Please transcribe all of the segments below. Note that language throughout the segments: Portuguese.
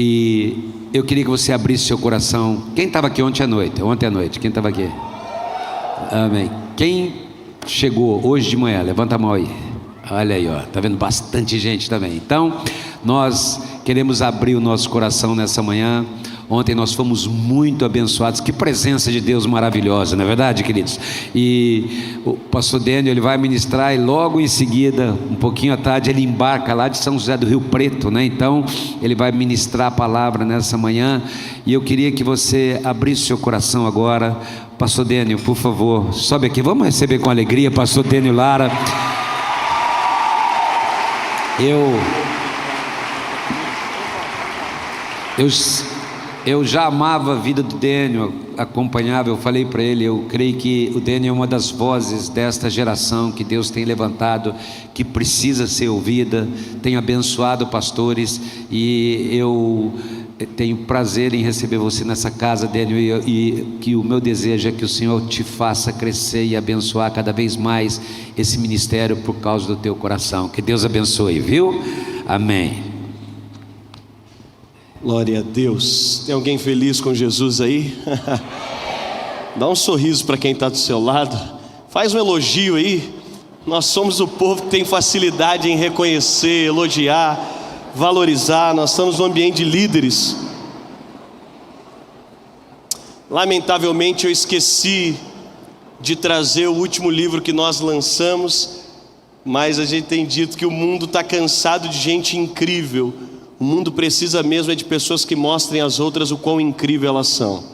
E eu queria que você abrisse seu coração. Quem estava aqui ontem à noite? Quem estava aqui? Amém. Quem chegou hoje de manhã? Levanta a mão aí. Olha aí, ó, tá vendo bastante gente também. Então, nós queremos abrir o nosso coração nessa manhã. Ontem nós fomos muito abençoados. Que presença de Deus maravilhosa, não é verdade, queridos? E o pastor Daniel, ele vai ministrar e logo em seguida, um pouquinho à tarde, ele embarca lá de São José do Rio Preto, né? Então, ele vai ministrar a palavra nessa manhã. E eu queria que você abrisse seu coração agora. Pastor Daniel, por favor, sobe aqui. Vamos receber com alegria pastor Daniel Lara. Eu já amava a vida do Daniel, acompanhava, eu falei para ele, eu creio que o Daniel é uma das vozes desta geração que Deus tem levantado, que precisa ser ouvida, tem abençoado pastores, e eu tenho prazer em receber você nessa casa, Daniel, e que o meu desejo é que o Senhor te faça crescer e abençoar cada vez mais esse ministério por causa do teu coração. Que Deus abençoe, viu? Amém. Glória a Deus. Tem alguém feliz com Jesus aí? Dá um sorriso para quem está do seu lado. Faz um elogio aí. Nós somos o povo que tem facilidade em reconhecer, elogiar, valorizar. Nós estamos no ambiente de líderes. Lamentavelmente eu esqueci de trazer o último livro que nós lançamos, mas a gente tem dito que o mundo está cansado de gente incrível. O mundo precisa mesmo de pessoas que mostrem às outras o quão incrível elas são.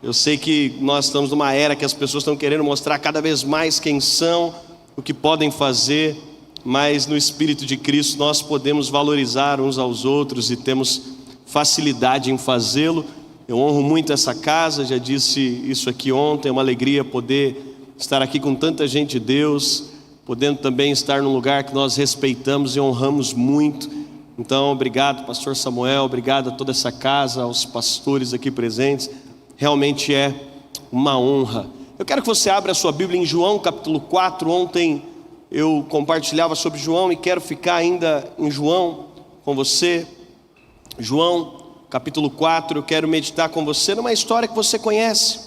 Eu sei que nós estamos numa era que as pessoas estão querendo mostrar cada vez mais quem são, o que podem fazer, mas no Espírito de Cristo nós podemos valorizar uns aos outros e temos facilidade em fazê-lo. Eu honro muito essa casa, já disse isso aqui ontem, é uma alegria poder estar aqui com tanta gente de Deus, podendo também estar num lugar que nós respeitamos e honramos muito. Então, obrigado pastor Samuel, obrigado a toda essa casa, aos pastores aqui presentes, realmente é uma honra. Eu quero que você abra a sua Bíblia em João capítulo 4, ontem eu compartilhava sobre João e quero ficar ainda em João com você. João capítulo 4, eu quero meditar com você numa história que você conhece,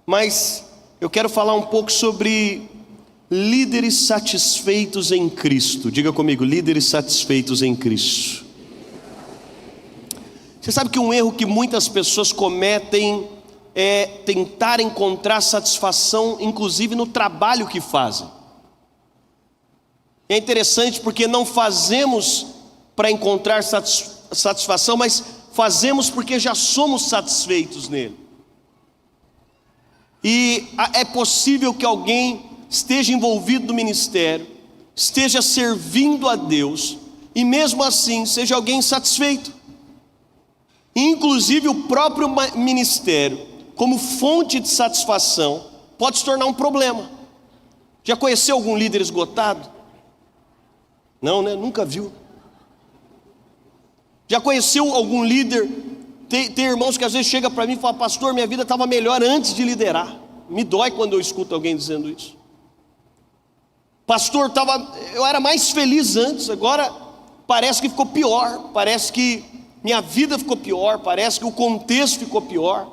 mas eu quero falar um pouco sobre líderes satisfeitos em Cristo. Diga comigo, líderes satisfeitos em Cristo. Você sabe que um erro que muitas pessoas cometem é tentar encontrar satisfação, inclusive no trabalho que fazem. É interessante porque não fazemos para encontrar satisfação, mas fazemos porque já somos satisfeitos nele. E é possível que alguém esteja envolvido no ministério, esteja servindo a Deus, e mesmo assim seja alguém insatisfeito. Inclusive o próprio ministério, como fonte de satisfação, pode se tornar um problema. Já conheceu algum líder esgotado? Não, né? Nunca viu. Já conheceu algum líder? Tem irmãos que às vezes chegam para mim e falam: pastor, minha vida estava melhor antes de liderar. Me dói quando eu escuto alguém dizendo isso. Pastor, eu era mais feliz antes, agora parece que ficou pior, parece que minha vida ficou pior, parece que o contexto ficou pior.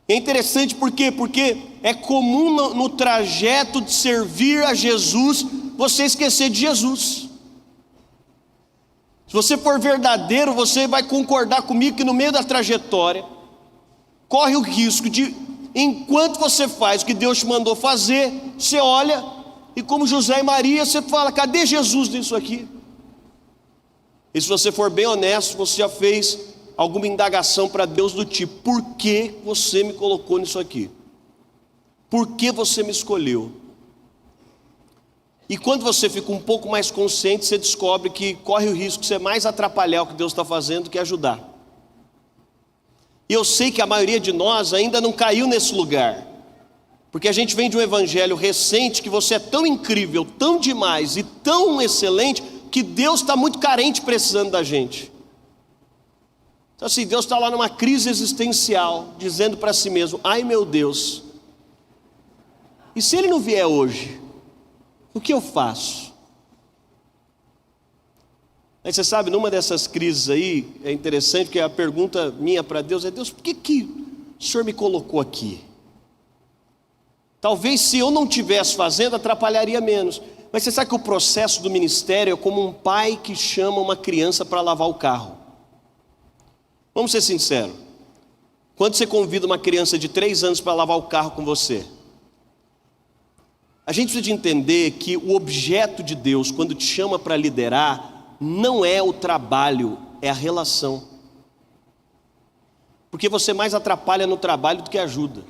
É interessante por quê? Porque é comum no trajeto de servir a Jesus, você esquecer de Jesus. Se você for verdadeiro, você vai concordar comigo que no meio da trajetória, corre o risco de, enquanto você faz o que Deus te mandou fazer, você olha e como José e Maria, você fala: cadê Jesus nisso aqui? E se você for bem honesto, você já fez alguma indagação para Deus do tipo: por que você me colocou nisso aqui? Por que você me escolheu? E quando você fica um pouco mais consciente, você descobre que corre o risco de você mais atrapalhar o que Deus está fazendo do que ajudar. E eu sei que a maioria de nós ainda não caiu nesse lugar, porque a gente vem de um evangelho recente que você é tão incrível, tão demais e tão excelente, que Deus está muito carente precisando da gente. Então assim, Deus está lá numa crise existencial, dizendo para si mesmo: ai meu Deus, e se Ele não vier hoje, o que eu faço? Aí você sabe, numa dessas crises aí, é interessante que a pergunta minha para Deus é: Deus, por que o Senhor me colocou aqui? Talvez se eu não estivesse fazendo, atrapalharia menos. Mas você sabe que o processo do ministério é como um pai que chama uma criança para lavar o carro. Vamos ser sinceros. Quando você convida uma criança de 3 anos para lavar o carro com você, a gente precisa de entender que o objeto de Deus, quando te chama para liderar, não é o trabalho, é a relação. Porque você mais atrapalha no trabalho do que ajuda.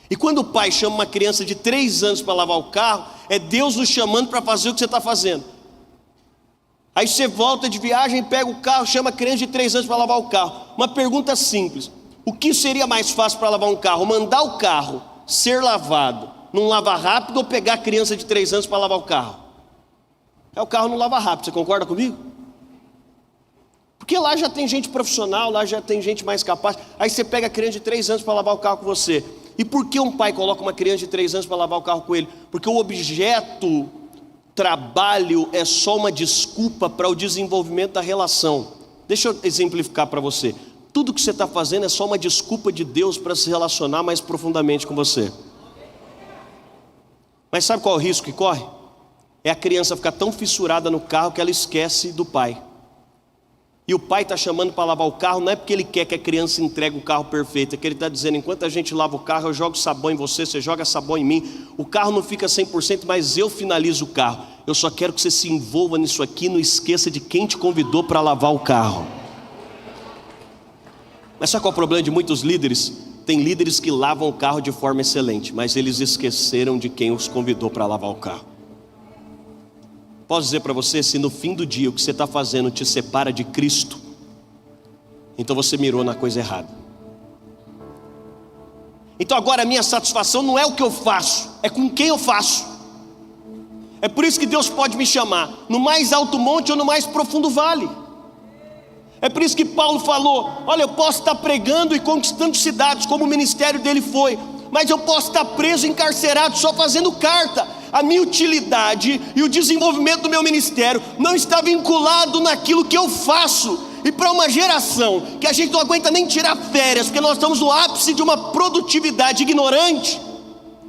E quando o pai chama uma criança de 3 anos para lavar o carro, é Deus nos chamando para fazer o que você está fazendo. Aí você volta de viagem, pega o carro, chama a criança de 3 anos para lavar o carro. Uma pergunta simples: o que seria mais fácil para lavar um carro? Mandar o carro ser lavado num lava rápido ou pegar a criança de 3 anos para lavar o carro? É o carro não lava rápido, você concorda comigo? Porque lá já tem gente profissional, lá já tem gente mais capaz. Aí você pega a criança de 3 anos para lavar o carro com você. E por que um pai coloca uma criança de 3 anos para lavar o carro com ele? Porque o objeto trabalho é só uma desculpa para o desenvolvimento da relação. Deixa eu exemplificar para você. Tudo que você está fazendo é só uma desculpa de Deus para se relacionar mais profundamente com você. Mas sabe qual é o risco que corre? É a criança ficar tão fissurada no carro que ela esquece do pai. E o pai está chamando para lavar o carro, não é porque ele quer que a criança entregue o carro perfeito, é que ele está dizendo: enquanto a gente lava o carro, eu jogo sabão em você, você joga sabão em mim. O carro não fica 100%, mas eu finalizo o carro. Eu só quero que você se envolva nisso aqui, não esqueça de quem te convidou para lavar o carro. Mas sabe qual é o problema de muitos líderes? Tem líderes que lavam o carro de forma excelente, mas eles esqueceram de quem os convidou para lavar o carro. Posso dizer para você, se no fim do dia o que você está fazendo te separa de Cristo, então você mirou na coisa errada. Então agora a minha satisfação não é o que eu faço, é com quem eu faço. É por isso que Deus pode me chamar no mais alto monte ou no mais profundo vale. É por isso que Paulo falou: olha, eu posso estar pregando e conquistando cidades, como o ministério dele foi, mas eu posso estar preso, encarcerado, só fazendo carta. A minha utilidade e o desenvolvimento do meu ministério não está vinculado naquilo que eu faço. E para uma geração que a gente não aguenta nem tirar férias, porque nós estamos no ápice de uma produtividade ignorante,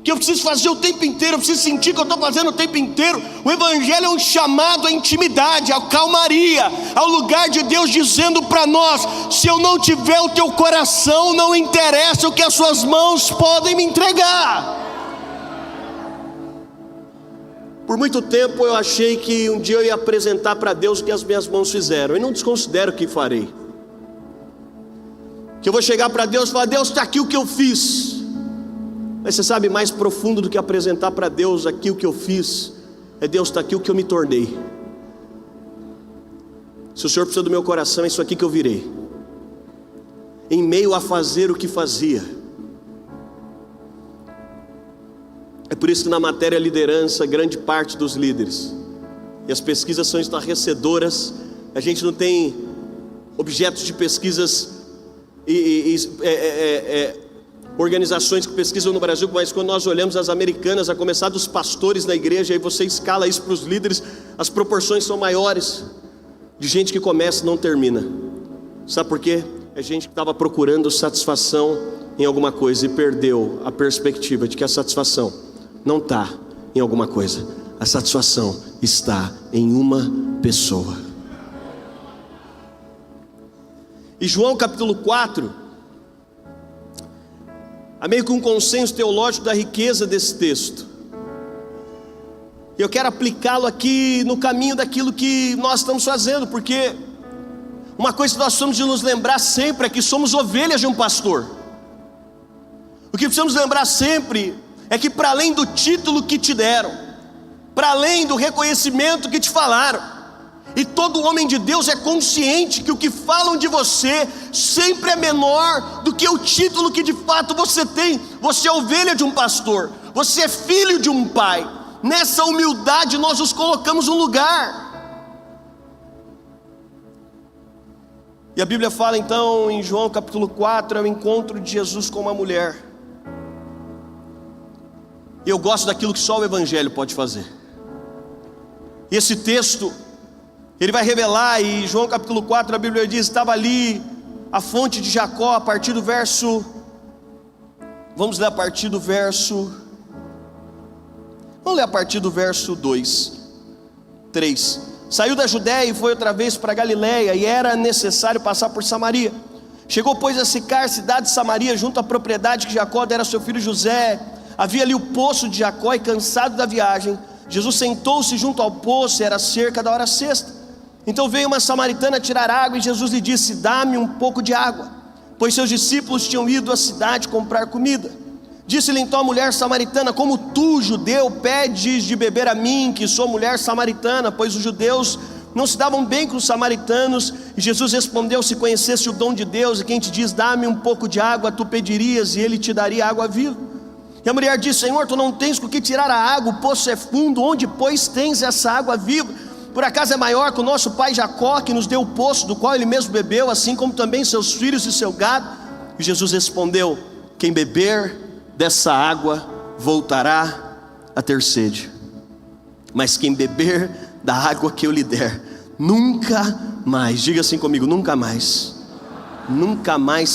que eu preciso fazer o tempo inteiro, eu preciso sentir que eu estou fazendo o tempo inteiro. O evangelho é um chamado à intimidade, à calmaria, ao lugar de Deus dizendo para nós: se eu não tiver o teu coração, não interessa o que as suas mãos podem me entregar. Por muito tempo eu achei que um dia eu ia apresentar para Deus o que as minhas mãos fizeram. Eu não desconsidero o que farei. Que eu vou chegar para Deus e falar: Deus, está aqui o que eu fiz. Mas você sabe, mais profundo do que apresentar para Deus aqui o que eu fiz, é: Deus, está aqui o que eu me tornei. Se o Senhor precisa do meu coração, é isso aqui que eu virei. Em meio a fazer o que fazia. É por isso que na matéria liderança, grande parte dos líderes, e as pesquisas são estarrecedoras, a gente não tem objetos de pesquisas organizações que pesquisam no Brasil, mas quando nós olhamos as americanas, a começar dos pastores na igreja, aí você escala isso para os líderes, as proporções são maiores, de gente que começa e não termina. Sabe por quê? É gente que estava procurando satisfação em alguma coisa e perdeu a perspectiva de que a satisfação não está em alguma coisa, a satisfação está em uma pessoa. E João capítulo 4, há meio que um consenso teológico da riqueza desse texto. E eu quero aplicá-lo aqui no caminho daquilo que nós estamos fazendo, porque uma coisa que nós precisamos de nos lembrar sempre é que somos ovelhas de um pastor. O que precisamos lembrar sempre é que, para além do título que te deram, para além do reconhecimento que te falaram, e todo homem de Deus é consciente que o que falam de você sempre é menor do que o título que de fato você tem. Você é ovelha de um pastor, você é filho de um pai. Nessa humildade nós nos colocamos no lugar. E a Bíblia fala então em João capítulo 4, é o encontro de Jesus com uma mulher. Eu gosto daquilo que só o evangelho pode fazer. E esse texto, ele vai revelar, e João capítulo 4, a Bíblia diz, estava ali a fonte de Jacó, a partir do verso, vamos ler a partir do verso, vamos ler a partir do verso 2, 3. Saiu da Judéia e foi outra vez para Galiléia, e era necessário passar por Samaria. Chegou, pois, a Sicar, cidade de Samaria, junto à propriedade que Jacó dera a seu filho José. Havia ali o poço de Jacó, e cansado da viagem, Jesus sentou-se junto ao poço, era cerca da hora sexta. Então veio uma samaritana tirar água, e Jesus lhe disse: dá-me um pouco de água, pois seus discípulos tinham ido à cidade comprar comida. Disse-lhe então a mulher samaritana: como tu, judeu, pedes de beber a mim, que sou mulher samaritana? Pois os judeus não se davam bem com os samaritanos. E Jesus respondeu: se conhecesse o dom de Deus, e quem te diz, dá-me um pouco de água, tu pedirias, e ele te daria água viva. E a mulher disse: Senhor, tu não tens com que tirar a água, o poço é fundo, onde pois tens essa água viva? Por acaso é maior que o nosso pai Jacó, que nos deu o poço, do qual ele mesmo bebeu, assim como também seus filhos e seu gado? E Jesus respondeu: quem beber dessa água voltará a ter sede, mas quem beber da água que eu lhe der, nunca mais, diga assim comigo, nunca mais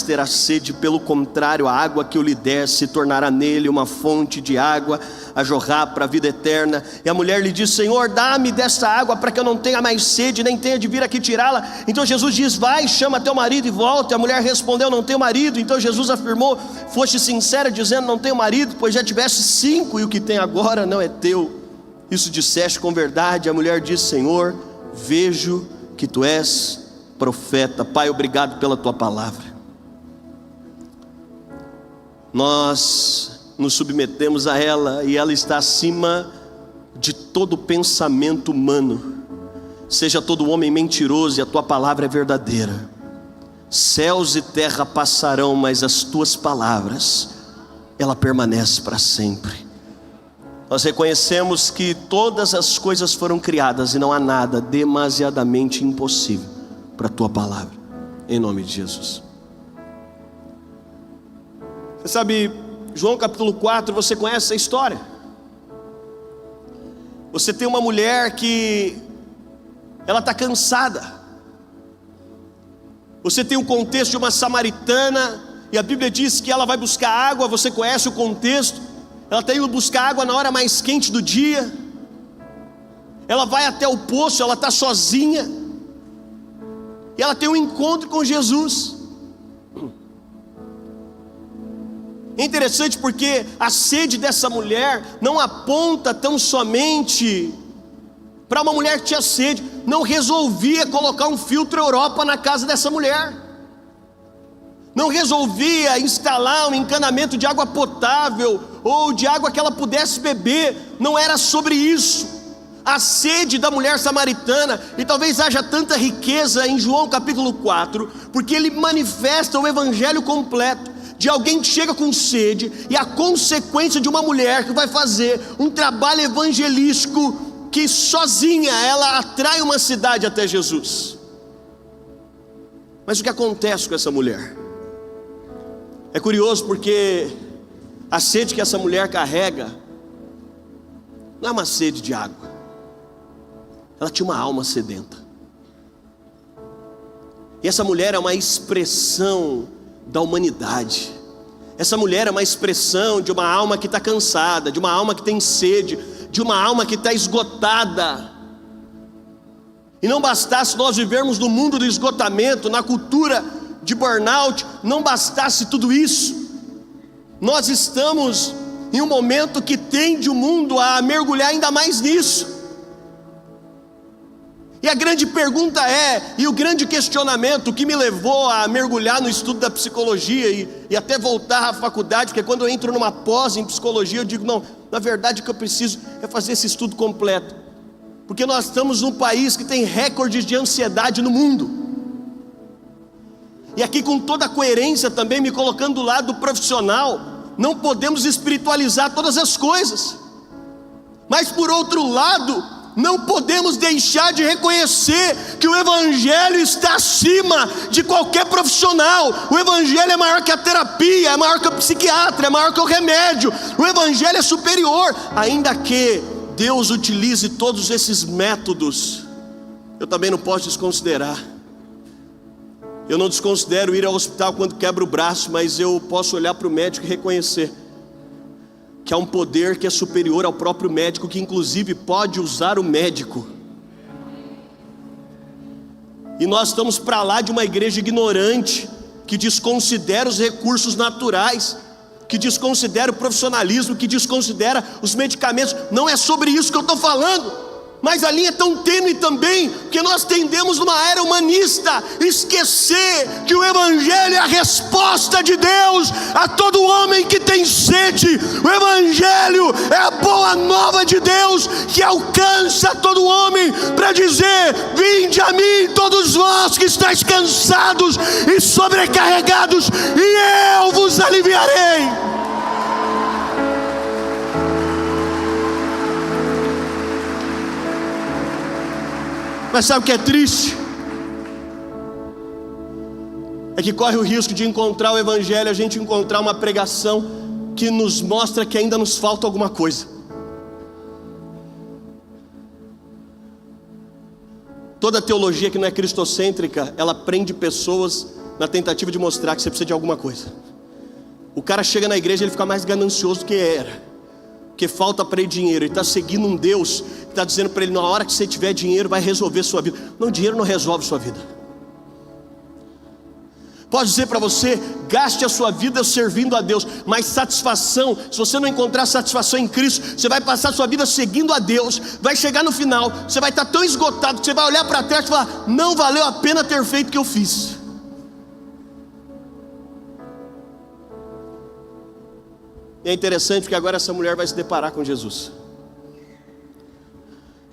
terá sede. Pelo contrário, a água que eu lhe der se tornará nele uma fonte de água a jorrar para a vida eterna. E a mulher lhe disse: Senhor, dá-me dessa água para que eu não tenha mais sede, nem tenha de vir aqui tirá-la. Então Jesus diz: vai, chama teu marido e volta. E a mulher respondeu: não tenho marido. Então Jesus afirmou: foste sincera dizendo, não tenho marido, pois já tiveste 5, e o que tem agora não é teu. Isso disseste com verdade. A mulher disse: Senhor, vejo que tu és profeta. Pai, obrigado pela tua palavra. Nós nos submetemos a ela, e ela está acima de todo pensamento humano. Seja todo homem mentiroso, e a tua palavra é verdadeira. Céus e terra passarão, mas as tuas palavras, ela permanece para sempre. Nós reconhecemos que todas as coisas foram criadas, e não há nada demasiadamente impossível para a tua palavra, em nome de Jesus. Você sabe, João capítulo 4, você conhece essa história? Você tem uma mulher que ela está cansada. Você tem o contexto de uma samaritana, e a Bíblia diz que ela vai buscar água. Você conhece o contexto? Ela está indo buscar água na hora mais quente do dia. Ela vai até o poço, ela está sozinha, e ela tem um encontro com Jesus. É interessante porque a sede dessa mulher não aponta tão somente para uma mulher que tinha sede. Não resolvia colocar um filtro Europa na casa dessa mulher. Não resolvia instalar um encanamento de água potável, ou de água que ela pudesse beber. Não era sobre isso. A sede da mulher samaritana, e talvez haja tanta riqueza em João capítulo 4, porque ele manifesta o evangelho completo, de alguém que chega com sede, e a consequência de uma mulher que vai fazer um trabalho evangelístico, que sozinha ela atrai uma cidade até Jesus. Mas o que acontece com essa mulher? É curioso, porque a sede que essa mulher carrega não é uma sede de água. Ela tinha uma alma sedenta. E essa mulher é uma expressão da humanidade. Essa mulher é uma expressão de uma alma que está cansada, de uma alma que tem sede, de uma alma que está esgotada. E não bastasse nós vivermos no mundo do esgotamento, na cultura de burnout, não bastasse tudo isso, nós estamos em um momento que tende o mundo a mergulhar ainda mais nisso. E a grande pergunta é, e o grande questionamento que me levou a mergulhar no estudo da psicologia e até voltar à faculdade, porque quando eu entro numa pós em psicologia, eu digo, não, na verdade o que eu preciso é fazer esse estudo completo, porque nós estamos num país que tem recordes de ansiedade no mundo. E aqui, com toda a coerência também, me colocando do lado profissional, não podemos espiritualizar todas as coisas, mas por outro lado, não podemos deixar de reconhecer que o evangelho está acima de qualquer profissional. O evangelho é maior que a terapia, é maior que o psiquiatra, é maior que o remédio. O evangelho é superior, ainda que Deus utilize todos esses métodos, eu também não posso desconsiderar. Eu não desconsidero ir ao hospital quando quebra o braço, mas eu posso olhar para o médico e reconhecer que há um poder que é superior ao próprio médico, que inclusive pode usar o médico. E nós estamos para lá de uma igreja ignorante, que desconsidera os recursos naturais, que desconsidera o profissionalismo, que desconsidera os medicamentos. Não é sobre isso que eu estou falando. Mas a linha é tão tênue também, que nós tendemos numa era humanista esquecer que o Evangelho é a resposta de Deus a todo homem que tem sede. O Evangelho é a boa nova de Deus que alcança todo homem para dizer: vinde a mim todos vós que estáis cansados e sobrecarregados, e eu vos aliviarei. Mas sabe o que é triste? É que corre o risco de encontrar o Evangelho, a gente encontrar uma pregação que nos mostra que ainda nos falta alguma coisa. Toda teologia que não é cristocêntrica, ela prende pessoas na tentativa de mostrar que você precisa de alguma coisa. O cara chega na igreja e ele fica mais ganancioso do que era, porque falta para ele dinheiro. Ele está seguindo um Deus que está dizendo para ele: na hora que você tiver dinheiro vai resolver sua vida. Não, dinheiro não resolve sua vida. Posso dizer para você: gaste a sua vida servindo a Deus, mas satisfação, se você não encontrar satisfação em Cristo, você vai passar a sua vida seguindo a Deus. Vai chegar no final, você vai estar tão esgotado que você vai olhar para trás e falar: não valeu a pena ter feito o que eu fiz. E é interessante porque agora essa mulher vai se deparar com Jesus.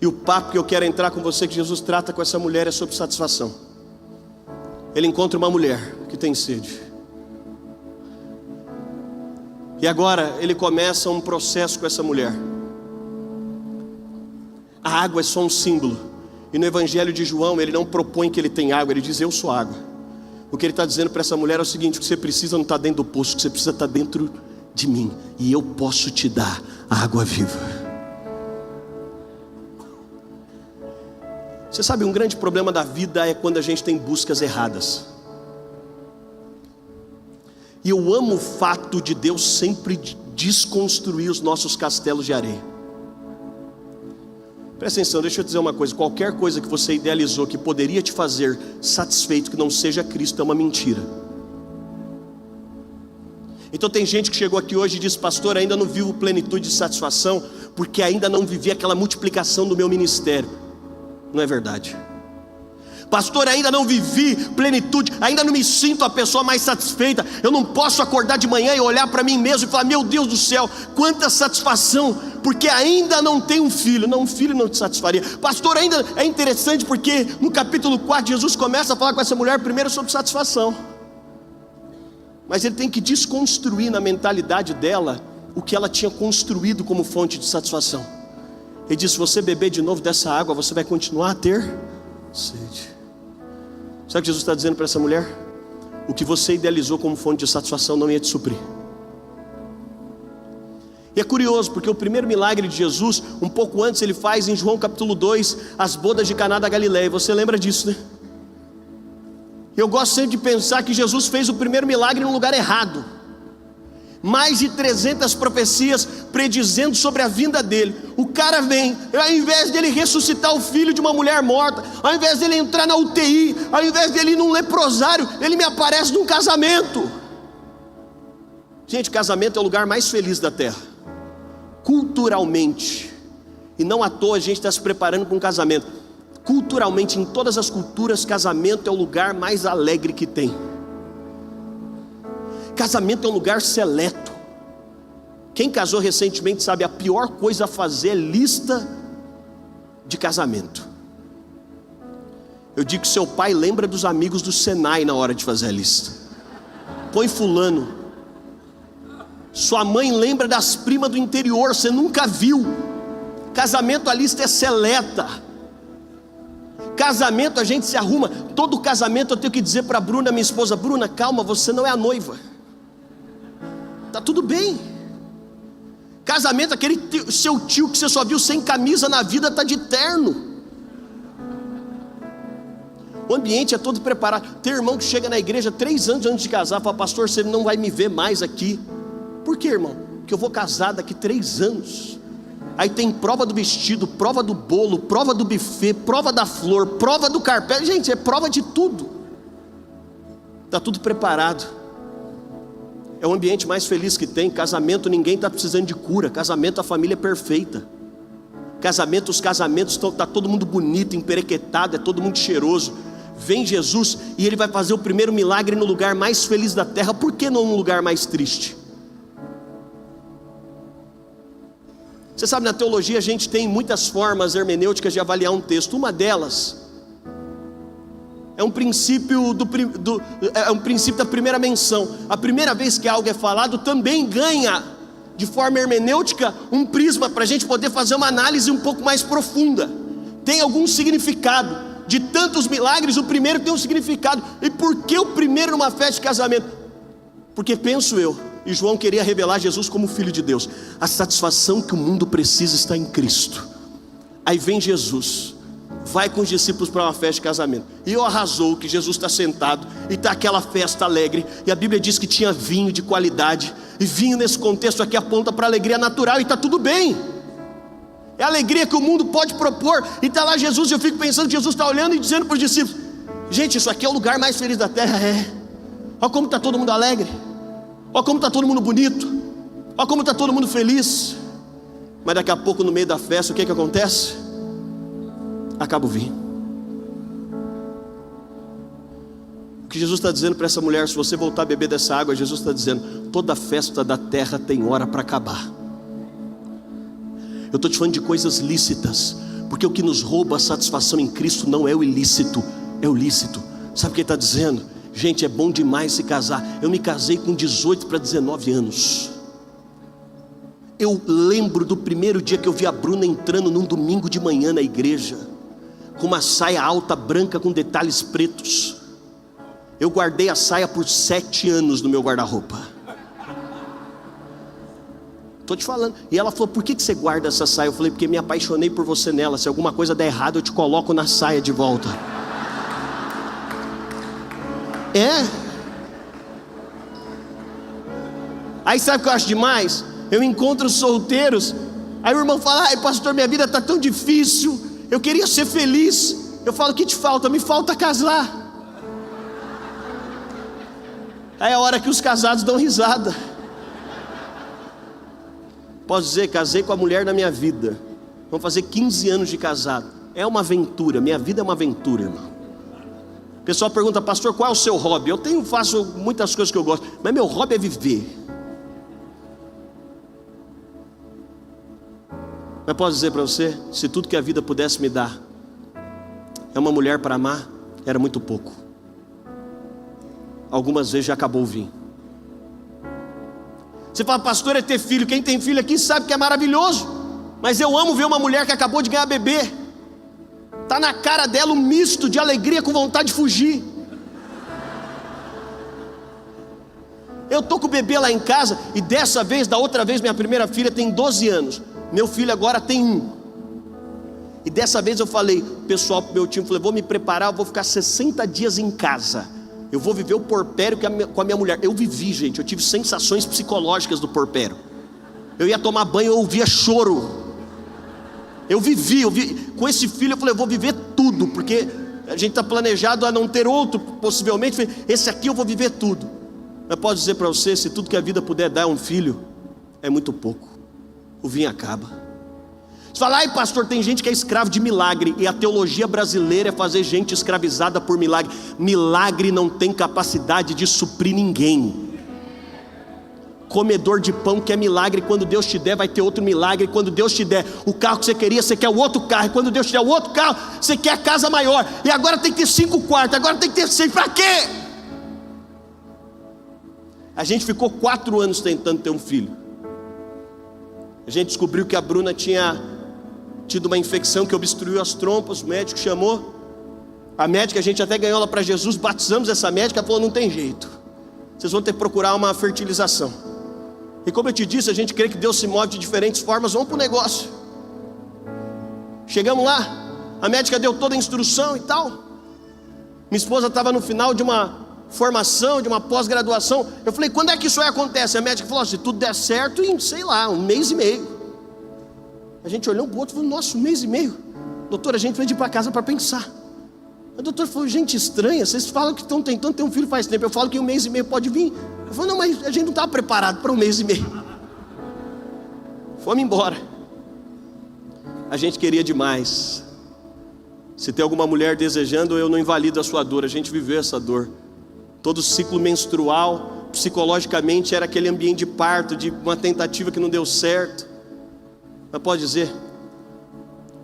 E o papo que eu quero entrar com você, que Jesus trata com essa mulher, é sobre satisfação. Ele encontra uma mulher que tem sede. E agora ele começa um processo com essa mulher. A água é só um símbolo. E no Evangelho de João ele não propõe que ele tem água, ele diz: eu sou água. O que ele está dizendo para essa mulher é o seguinte: o que você precisa não está dentro do poço, o que você precisa está dentro de mim, e eu posso te dar a água viva. Você sabe, um grande problema da vida é quando a gente tem buscas erradas. E eu amo o fato de Deus sempre desconstruir os nossos castelos de areia. Presta atenção, deixa eu dizer uma coisa: qualquer coisa que você idealizou que poderia te fazer satisfeito que não seja Cristo é uma mentira. Então tem gente que chegou aqui hoje e diz: pastor, ainda não vivo plenitude de satisfação, porque ainda não vivi aquela multiplicação do meu ministério. Não é verdade. Pastor, ainda não vivi plenitude, ainda não me sinto a pessoa mais satisfeita. Eu não posso acordar de manhã e olhar para mim mesmo e falar: meu Deus do céu, quanta satisfação, porque ainda não tenho um filho. Não, um filho não te satisfaria. Pastor, ainda é interessante porque no capítulo 4 Jesus começa a falar com essa mulher primeiro sobre satisfação. Mas ele tem que desconstruir na mentalidade dela o que ela tinha construído como fonte de satisfação. Ele diz: se você beber de novo dessa água, você vai continuar a ter sede. Sabe o que Jesus está dizendo para essa mulher? O que você idealizou como fonte de satisfação não ia te suprir. E é curioso, porque o primeiro milagre de Jesus, um pouco antes, ele faz em João capítulo 2, as bodas de Caná da Galileia. Você lembra disso, né? Eu gosto sempre de pensar que Jesus fez o primeiro milagre no lugar errado. Mais de 300 profecias predizendo sobre a vinda dele. O cara vem, ao invés dele ressuscitar o filho de uma mulher morta, ao invés dele entrar na UTI, ao invés dele ir num leprosário, ele me aparece num casamento. Gente, casamento é o lugar mais feliz da terra, culturalmente. E não à toa a gente está se preparando para um casamento. Culturalmente, em todas as culturas, casamento é o lugar mais alegre que tem. Casamento é um lugar seleto. Quem casou recentemente sabe, a pior coisa a fazer é lista de casamento. Eu digo que seu pai lembra dos amigos do Senai na hora de fazer a lista. Põe fulano. Sua mãe lembra das primas do interior, você nunca viu. Casamento, a lista é seleta. Casamento a gente se arruma. Todo casamento eu tenho que dizer para a Bruna, minha esposa: Bruna, calma, você não é a noiva. Tá tudo bem. Casamento, aquele seu tio que você só viu sem camisa na vida, está de terno. O ambiente é todo preparado. Tem irmão que chega na igreja 3 anos antes de casar, fala: pastor, você não vai me ver mais aqui. Por quê, irmão? Porque eu vou casar daqui 3 anos. Aí tem prova do vestido, prova do bolo, prova do buffet, prova da flor, prova do carpete. Gente, é prova de tudo. Está tudo preparado. É o ambiente mais feliz que tem. Casamento, ninguém está precisando de cura. Casamento, a família é perfeita. Casamento, os casamentos está todo mundo bonito, emperequetado, é todo mundo cheiroso. Vem Jesus e Ele vai fazer o primeiro milagre no lugar mais feliz da terra. Por que não num lugar mais triste? Você sabe, na teologia a gente tem muitas formas hermenêuticas de avaliar um texto. Uma delas é um princípio da primeira menção. A primeira vez que algo é falado também ganha, de forma hermenêutica, um prisma para a gente poder fazer uma análise um pouco mais profunda. Tem algum significado. De tantos milagres, o primeiro tem um significado. E por que o primeiro numa festa de casamento? Porque penso eu, e João queria revelar Jesus como Filho de Deus. A satisfação que o mundo precisa está em Cristo. Aí vem Jesus, vai com os discípulos para uma festa de casamento, e arrasou que Jesus está sentado, e está aquela festa alegre, e a Bíblia diz que tinha vinho de qualidade, e vinho nesse contexto aqui aponta para a alegria natural, e está tudo bem. É a alegria que o mundo pode propor. E está lá Jesus, e eu fico pensando, Jesus está olhando e dizendo para os discípulos: gente, isso aqui é o lugar mais feliz da terra. Olha como está todo mundo alegre, olha como está todo mundo bonito, olha como está todo mundo feliz. Mas daqui a pouco, no meio da festa, o que acontece? Acaba o vinho. O que Jesus está dizendo para essa mulher: se você voltar a beber dessa água, Jesus está dizendo: toda festa da terra tem hora para acabar. Eu estou te falando de coisas lícitas, porque o que nos rouba a satisfação em Cristo não é o ilícito, é o lícito. Sabe o que ele está dizendo? Gente, é bom demais se casar. Eu me casei com 18 para 19 anos. Eu lembro do primeiro dia que eu vi a Bruna entrando num domingo de manhã na igreja, com uma saia alta branca com detalhes pretos. Eu guardei a saia por 7 anos no meu guarda-roupa. Estou te falando. E ela falou: por que você guarda essa saia? Eu falei: porque me apaixonei por você nela. Se alguma coisa der errado, eu te coloco na saia de volta. Aí sabe o que eu acho demais? Eu encontro solteiros, aí o irmão fala: ai pastor, minha vida está tão difícil, eu queria ser feliz. Eu falo: o que te falta? Me falta casar. Aí é a hora que os casados dão risada. Posso dizer, casei com a mulher da minha vida. Vamos fazer 15 anos de casado. É uma aventura, minha vida é uma aventura, irmão. O pessoal pergunta: pastor, qual é o seu hobby? Eu faço muitas coisas que eu gosto, mas meu hobby é viver. Mas posso dizer para você, se tudo que a vida pudesse me dar é uma mulher para amar, era muito pouco. Algumas vezes já acabou o vinho. Você fala: pastor, é ter filho. Quem tem filho aqui sabe que é maravilhoso. Mas eu amo ver uma mulher que acabou de ganhar bebê. Está na cara dela um misto de alegria com vontade de fugir. Eu estou com o bebê lá em casa, e dessa vez, da outra vez, minha primeira filha tem 12 anos. Meu filho agora tem 1. E dessa vez eu falei, pessoal, pro meu time, falei: vou me preparar, eu vou ficar 60 dias em casa. Eu vou viver o porpério com a minha mulher. Eu vivi, gente, eu tive sensações psicológicas do porpério. Eu ia tomar banho, eu ouvia choro. Eu vivi com esse filho. Eu falei: eu vou viver tudo, porque a gente está planejado a não ter outro, possivelmente. Esse aqui eu vou viver tudo. Mas posso dizer para você, se tudo que a vida puder dar a um filho, é muito pouco. O vinho acaba. Você fala: ai pastor, tem gente que é escravo de milagre. E a teologia brasileira é fazer gente escravizada por milagre. Milagre não tem capacidade de suprir ninguém. Comedor de pão quer milagre. Quando Deus te der, vai ter outro milagre. Quando Deus te der o carro que você queria, você quer o outro carro. E quando Deus te der o outro carro, você quer a casa maior. E agora tem que ter 5 quartos, agora tem que ter 6. Para quê? A gente ficou 4 anos tentando ter um filho. A gente descobriu que a Bruna tinha tido uma infecção que obstruiu as trompas. O médico chamou a médica, a gente até ganhou ela para Jesus. Batizamos essa médica, ela falou: não tem jeito, vocês vão ter que procurar uma fertilização. E como eu te disse, a gente crê que Deus se move de diferentes formas. Vamos para o negócio. Chegamos lá, a médica deu toda a instrução e tal. Minha esposa estava no final de uma formação, de uma pós-graduação. Eu falei, quando é que isso aí acontece? A médica falou, se tudo der certo, em, sei lá, 1 mês e meio. A gente olhou um para o outro e falou, nossa, 1 mês e meio. Doutor, a gente vai ir para casa para pensar. O doutor falou, gente estranha, vocês falam que estão tentando ter um filho faz tempo. Eu falo que 1 mês e meio pode vir. Eu falei, não, mas a gente não estava preparado para 1 mês e meio. Fomos embora. A gente queria demais. Se tem alguma mulher desejando, eu não invalido a sua dor. A gente viveu essa dor. Todo ciclo menstrual, psicologicamente, era aquele ambiente de parto, de uma tentativa que não deu certo. Mas pode dizer,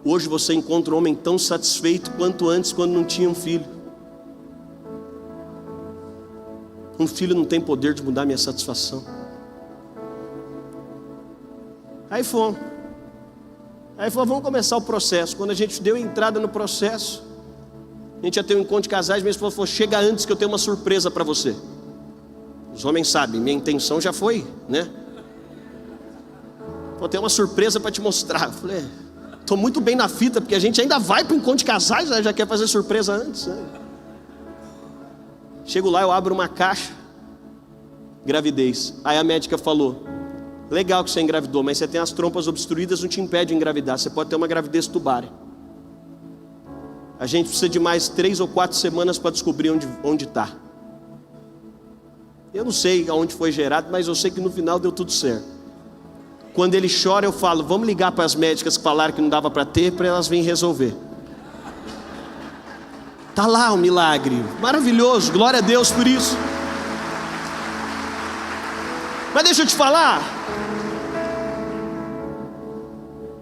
hoje você encontra um homem tão satisfeito quanto antes, quando não tinha um filho. Um filho não tem poder de mudar minha satisfação. Aí fomos, vamos começar o processo. Quando a gente deu entrada no processo, a gente ia ter um encontro de casais. Minha esposa falou, chega antes que eu tenho uma surpresa para você. Os homens sabem, minha intenção já foi, né? Vou ter uma surpresa para te mostrar. Eu falei, estou muito bem na fita, porque a gente ainda vai para o encontro de casais, já quer fazer surpresa antes, né? Chego lá, eu abro uma caixa, gravidez. Aí a médica falou, legal que você engravidou, mas você tem as trompas obstruídas, não te impede de engravidar. Você pode ter uma gravidez tubária. A gente precisa de mais 3 ou 4 semanas para descobrir onde está. Eu não sei aonde foi gerado, mas eu sei que no final deu tudo certo. Quando ele chora, eu falo, vamos ligar para as médicas que falaram que não dava para ter, para elas virem resolver. Está lá o milagre, maravilhoso, glória a Deus por isso. Mas deixa eu te falar,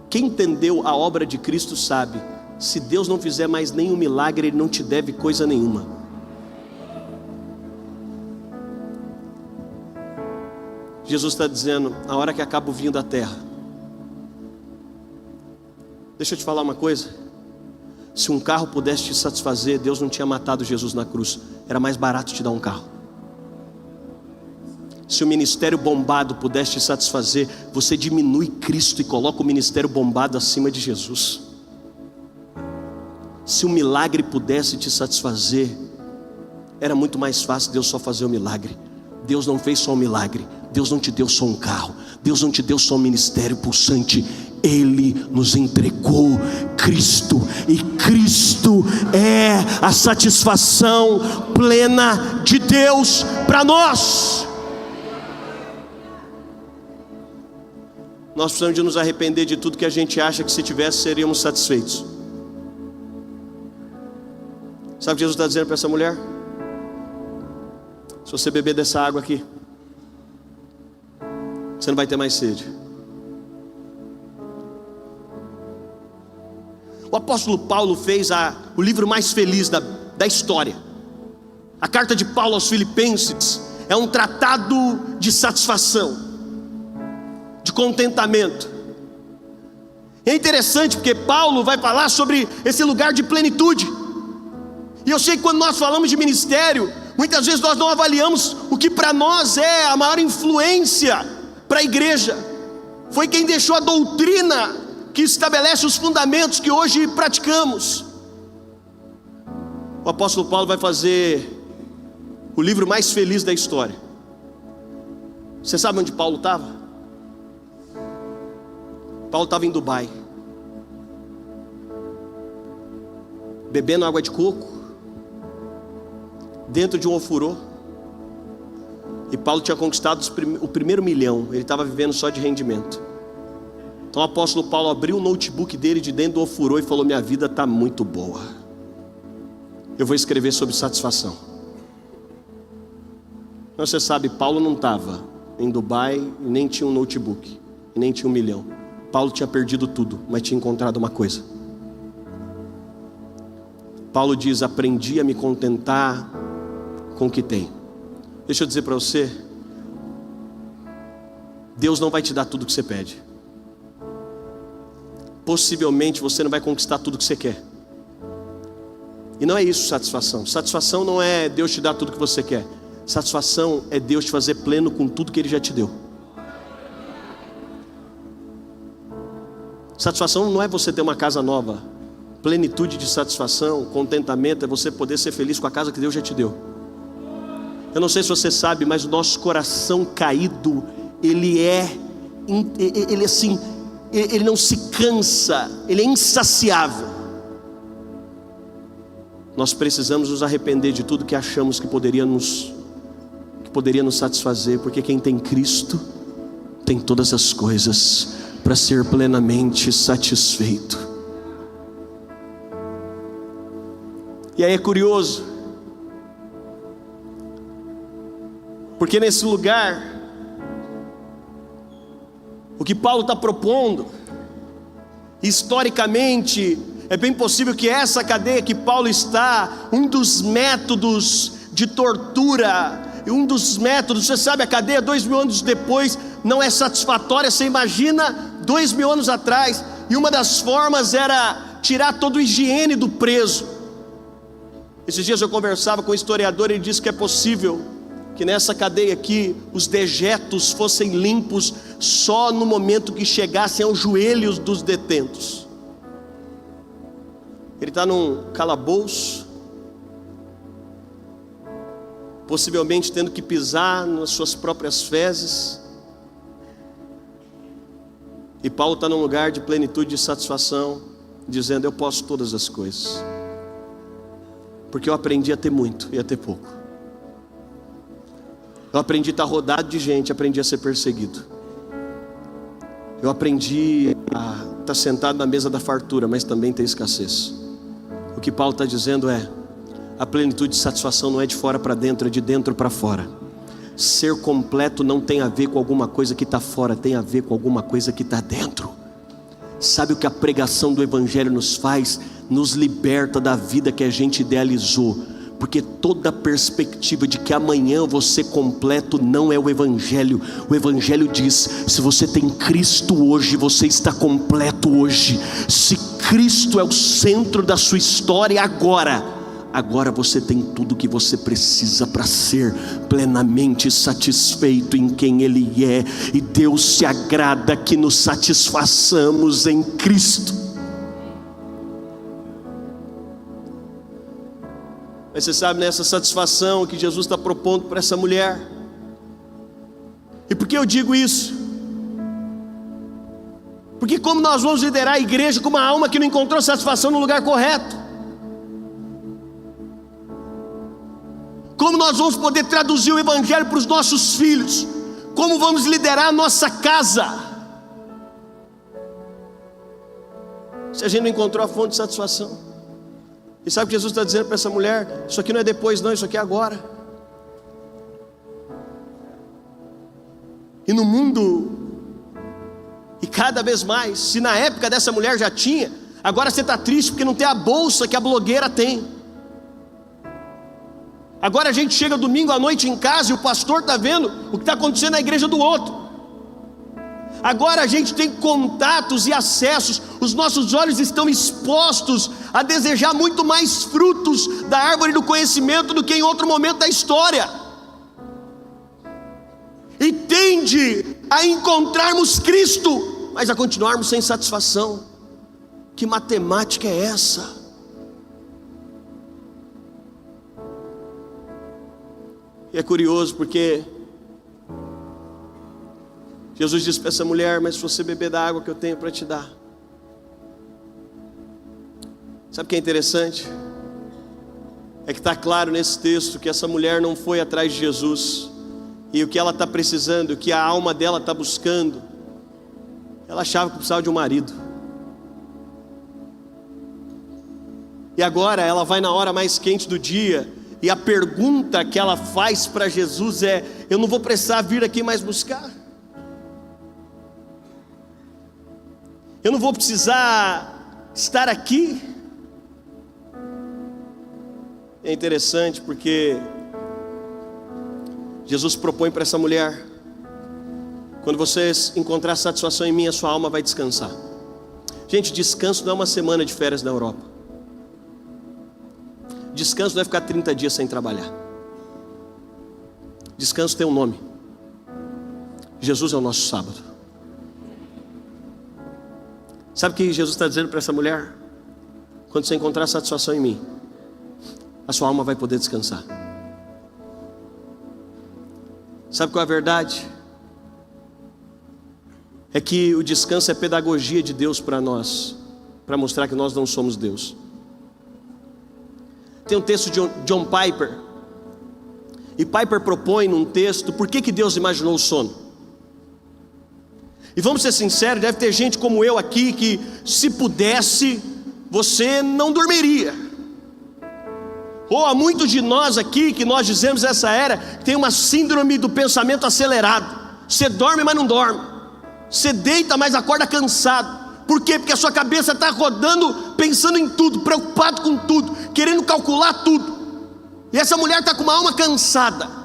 quem entendeu a obra de Cristo sabe, se Deus não fizer mais nenhum milagre, Ele não te deve coisa nenhuma. Jesus está dizendo, a hora que acaba o vinho da terra. Deixa eu te falar uma coisa, se um carro pudesse te satisfazer, Deus não tinha matado Jesus na cruz, era mais barato te dar um carro. Se o ministério bombado pudesse te satisfazer, você diminui Cristo e coloca o ministério bombado acima de Jesus. Se o milagre pudesse te satisfazer, era muito mais fácil Deus só fazer o milagre. Deus não fez só um milagre, Deus não te deu só um carro, Deus não te deu só um ministério pulsante, Ele nos entregou Cristo, e Cristo é a satisfação plena de Deus para nós. Nós precisamos de nos arrepender de tudo que a gente acha que se tivesse seríamos satisfeitos. Sabe o que Jesus está dizendo para essa mulher? Se você beber dessa água aqui, você não vai ter mais sede. O apóstolo Paulo fez o livro mais feliz da história. A carta de Paulo aos Filipenses é um tratado de satisfação, de contentamento. É interessante porque Paulo vai falar sobre esse lugar de plenitude. E eu sei que quando nós falamos de ministério, muitas vezes nós não avaliamos o que para nós é a maior influência para a igreja. Foi quem deixou a doutrina que estabelece os fundamentos que hoje praticamos. O apóstolo Paulo vai fazer o livro mais feliz da história. Você sabe onde Paulo estava? Paulo estava em Dubai, bebendo água de coco, dentro de um ofurô. E Paulo tinha conquistado o primeiro 1 milhão. Ele estava vivendo só de rendimento. Então o apóstolo Paulo abriu o notebook dele de dentro do ofurô e falou, minha vida está muito boa, eu vou escrever sobre satisfação. Então você sabe, Paulo não estava em Dubai e nem tinha um notebook, e nem tinha 1 milhão. Paulo tinha perdido tudo, mas tinha encontrado uma coisa. Paulo diz, aprendi a me contentar com o que tem. Deixa eu dizer para você, Deus não vai te dar tudo o que você pede. Possivelmente você não vai conquistar tudo o que você quer. E não é isso satisfação. Satisfação não é Deus te dar tudo o que você quer. Satisfação é Deus te fazer pleno com tudo que Ele já te deu. Satisfação não é você ter uma casa nova. Plenitude de satisfação, contentamento é você poder ser feliz com a casa que Deus já te deu. Eu não sei se você sabe, mas o nosso coração caído, ele não se cansa, ele é insaciável. Nós precisamos nos arrepender de tudo que achamos que poderia nos satisfazer, porque quem tem Cristo tem todas as coisas para ser plenamente satisfeito. E aí é curioso, porque nesse lugar, o que Paulo está propondo, historicamente, é bem possível que essa cadeia que Paulo está, um dos métodos de tortura, um dos métodos, você sabe, a cadeia 2000 anos depois não é satisfatória. Você imagina 2000 anos atrás, e uma das formas era tirar toda a higiene do preso. Esses dias eu conversava com um historiador, ele disse que é possível que nessa cadeia aqui os dejetos fossem limpos só no momento que chegassem aos joelhos dos detentos. Ele está num calabouço, possivelmente tendo que pisar nas suas próprias fezes, e Paulo está num lugar de plenitude e satisfação, dizendo: eu posso todas as coisas, porque eu aprendi a ter muito e a ter pouco. Eu aprendi a estar rodado de gente, aprendi a ser perseguido. Eu aprendi a estar sentado na mesa da fartura, mas também ter escassez. O que Paulo está dizendo é: a plenitude de satisfação não é de fora para dentro, é de dentro para fora. Ser completo não tem a ver com alguma coisa que está fora, tem a ver com alguma coisa que está dentro. Sabe o que a pregação do Evangelho nos faz? Nos liberta da vida que a gente idealizou, porque toda a perspectiva de que amanhã eu vou ser completo não é o Evangelho. O Evangelho diz: se você tem Cristo hoje, você está completo hoje. Se Cristo é o centro da sua história agora você tem tudo o que você precisa para ser plenamente satisfeito em quem Ele é. E Deus se agrada que nos satisfaçamos em Cristo. Mas você sabe, nessa satisfação que Jesus está propondo para essa mulher. E por que eu digo isso? Porque como nós vamos liderar a igreja com uma alma que não encontrou satisfação no lugar correto? Como nós vamos poder traduzir o Evangelho para os nossos filhos? Como vamos liderar a nossa casa, se a gente não encontrou a fonte de satisfação? E sabe o que Jesus está dizendo para essa mulher? Isso aqui não é depois não, isso aqui é agora. E no mundo, e cada vez mais, se na época dessa mulher já tinha, agora você está triste porque não tem a bolsa que a blogueira tem. Agora a gente chega domingo à noite em casa e o pastor está vendo o que está acontecendo na igreja do outro. Agora a gente tem contatos e acessos, os nossos olhos estão expostos a desejar muito mais frutos da árvore do conhecimento do que em outro momento da história. E tende a encontrarmos Cristo, mas a continuarmos sem satisfação. Que matemática é essa? E é curioso porque Jesus disse para essa mulher: mas se você beber da água que eu tenho para te dar. Sabe o que é interessante? É que está claro nesse texto que essa mulher não foi atrás de Jesus, e o que ela está precisando, o que a alma dela está buscando, ela achava que precisava de um marido. E agora ela vai na hora mais quente do dia, e a pergunta que ela faz para Jesus é: eu não vou precisar vir aqui mais buscar? Eu não vou precisar estar aqui? É interessante porque Jesus propõe para essa mulher: quando vocês encontrar satisfação em mim, a sua alma vai descansar. Gente, descanso não é uma semana de férias na Europa. Descanso não é ficar 30 dias sem trabalhar. Descanso tem um nome: Jesus é o nosso sábado. Sabe o que Jesus está dizendo para essa mulher? Quando você encontrar satisfação em mim, a sua alma vai poder descansar. Sabe qual é a verdade? É que o descanso é pedagogia de Deus para nós, para mostrar que nós não somos Deus. Tem um texto de John Piper, e Piper propõe num texto por que Deus imaginou o sono. E vamos ser sinceros, deve ter gente como eu aqui que, se pudesse, você não dormiria. Ou há muitos de nós aqui que nós dizemos essa era que tem uma síndrome do pensamento acelerado. Você dorme, mas não dorme. Você deita, mas acorda cansado. Por quê? Porque a sua cabeça está rodando, pensando em tudo, preocupado com tudo, querendo calcular tudo. E essa mulher está com uma alma cansada.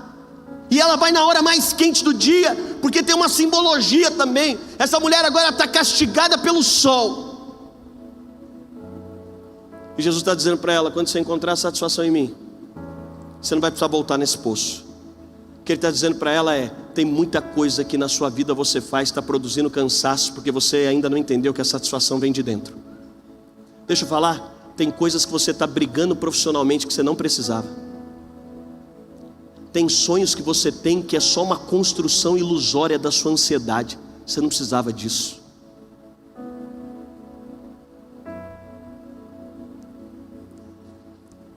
E ela vai na hora mais quente do dia, porque tem uma simbologia também. Essa mulher agora está castigada pelo sol. E Jesus está dizendo para ela: quando você encontrar satisfação em mim, você não vai precisar voltar nesse poço. O que ele está dizendo para ela é: tem muita coisa que na sua vida você faz, está produzindo cansaço, porque você ainda não entendeu que a satisfação vem de dentro. Deixa eu falar, tem coisas que você está brigando profissionalmente que você não precisava. Tem sonhos que você tem que é só uma construção ilusória da sua ansiedade. Você não precisava disso.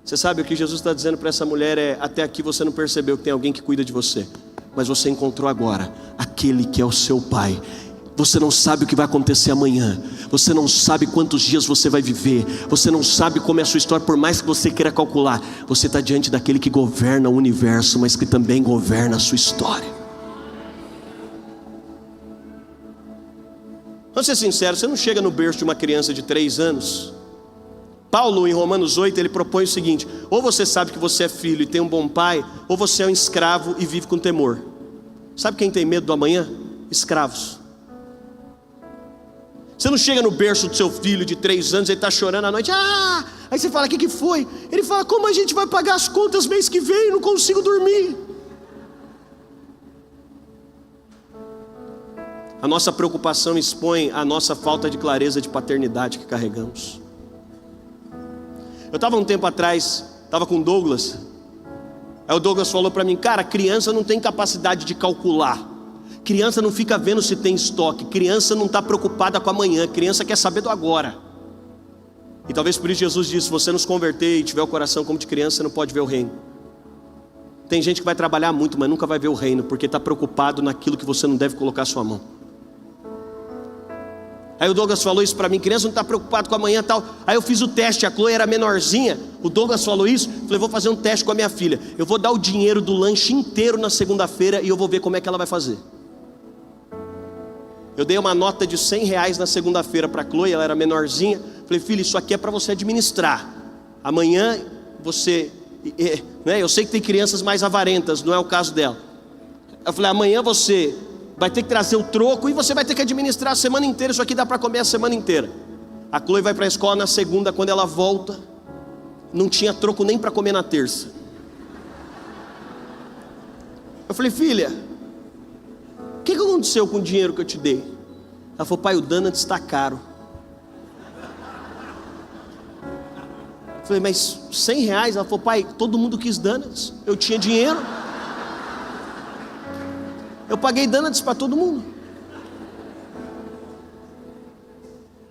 Você sabe o que Jesus está dizendo para essa mulher é: até aqui você não percebeu que tem alguém que cuida de você, mas você encontrou agora aquele que é o seu Pai. Você não sabe o que vai acontecer amanhã. Você não sabe quantos dias você vai viver. Você não sabe como é a sua história, por mais que você queira calcular. Você está diante daquele que governa o universo, mas que também governa a sua história. Vamos ser sinceros, você não chega no berço de uma criança de 3 anos. Paulo, em Romanos 8, ele propõe o seguinte: ou você sabe que você é filho e tem um bom pai, ou você é um escravo e vive com temor. Sabe quem tem medo do amanhã? Escravos. Você não chega no berço do seu filho de 3 anos, ele está chorando à noite. Aí você fala: o que foi? Ele fala: como a gente vai pagar as contas mês que vem? Não consigo dormir. A nossa preocupação expõe a nossa falta de clareza de paternidade que carregamos. Eu estava um tempo atrás, estava com o Douglas. Aí o Douglas falou para mim: cara, criança não tem capacidade de calcular. Criança não fica vendo se tem estoque. Criança não está preocupada com amanhã. Criança quer saber do agora. E talvez por isso Jesus disse: se você não se converter e tiver o coração como de criança, você não pode ver o reino. Tem gente que vai trabalhar muito, mas nunca vai ver o reino, porque está preocupado naquilo que você não deve colocar a sua mão. Aí o Douglas falou isso para mim: criança não está preocupado com amanhã e tal. Aí eu fiz o teste, a Chloe era menorzinha. O Douglas falou isso, falei: vou fazer um teste com a minha filha. Eu vou dar o dinheiro do lanche inteiro na segunda-feira e eu vou ver como é que ela vai fazer. Eu dei uma nota de R$100 na segunda-feira para a Chloe, ela era menorzinha. Falei: filha, isso aqui é para você administrar. Amanhã você... Eu sei que tem crianças mais avarentas, não é o caso dela. Eu falei: amanhã você vai ter que trazer o troco e você vai ter que administrar a semana inteira. Isso aqui dá para comer a semana inteira. A Chloe vai para a escola na segunda, quando ela volta, não tinha troco nem para comer na terça. Eu falei: filha, o que aconteceu com o dinheiro que eu te dei? Ela falou: pai, o donuts está caro. Eu falei: mas R$100? Ela falou: pai, todo mundo quis donuts, eu tinha dinheiro, eu paguei donuts para todo mundo.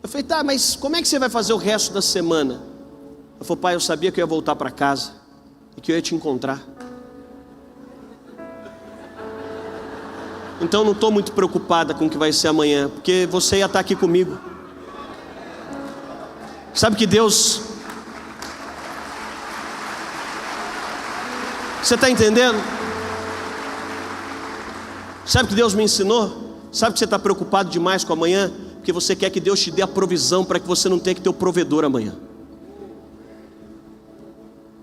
Eu falei: tá, mas como é que você vai fazer o resto da semana? Ela falou: pai, eu sabia que eu ia voltar para casa e que eu ia te encontrar. Então não estou muito preocupada com o que vai ser amanhã, porque você ia estar aqui comigo. Sabe que Deus... Você está entendendo? Sabe que Deus me ensinou? Sabe que você está preocupado demais com amanhã? Porque você quer que Deus te dê a provisão para que você não tenha que ter o provedor amanhã.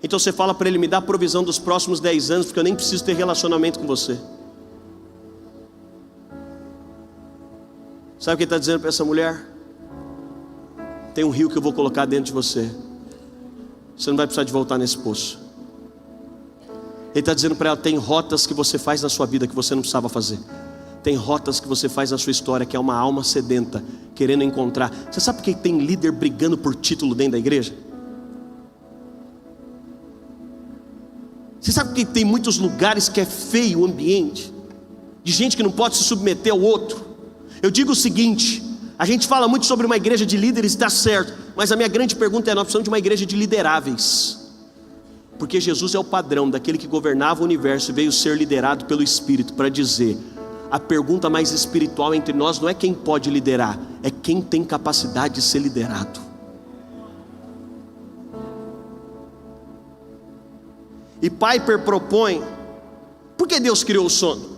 Então você fala para Ele: me dá a provisão dos próximos 10 anos, porque eu nem preciso ter relacionamento com você. Sabe o que ele está dizendo para essa mulher? Tem um rio que eu vou colocar dentro de você. Você não vai precisar de voltar nesse poço. Ele está dizendo para ela: tem rotas que você faz na sua vida que você não precisava fazer. Tem rotas que você faz na sua história que é uma alma sedenta, querendo encontrar. Você sabe por que tem líder brigando por título dentro da igreja? Você sabe por que tem muitos lugares que é feio o ambiente, de gente que não pode se submeter ao outro? Eu digo o seguinte: a gente fala muito sobre uma igreja de líderes, está certo, mas a minha grande pergunta é: nós precisamos de uma igreja de lideráveis, porque Jesus é o padrão daquele que governava o universo e veio ser liderado pelo Espírito, para dizer: a pergunta mais espiritual entre nós não é quem pode liderar, é quem tem capacidade de ser liderado. E Piper propõe: por que Deus criou o sono?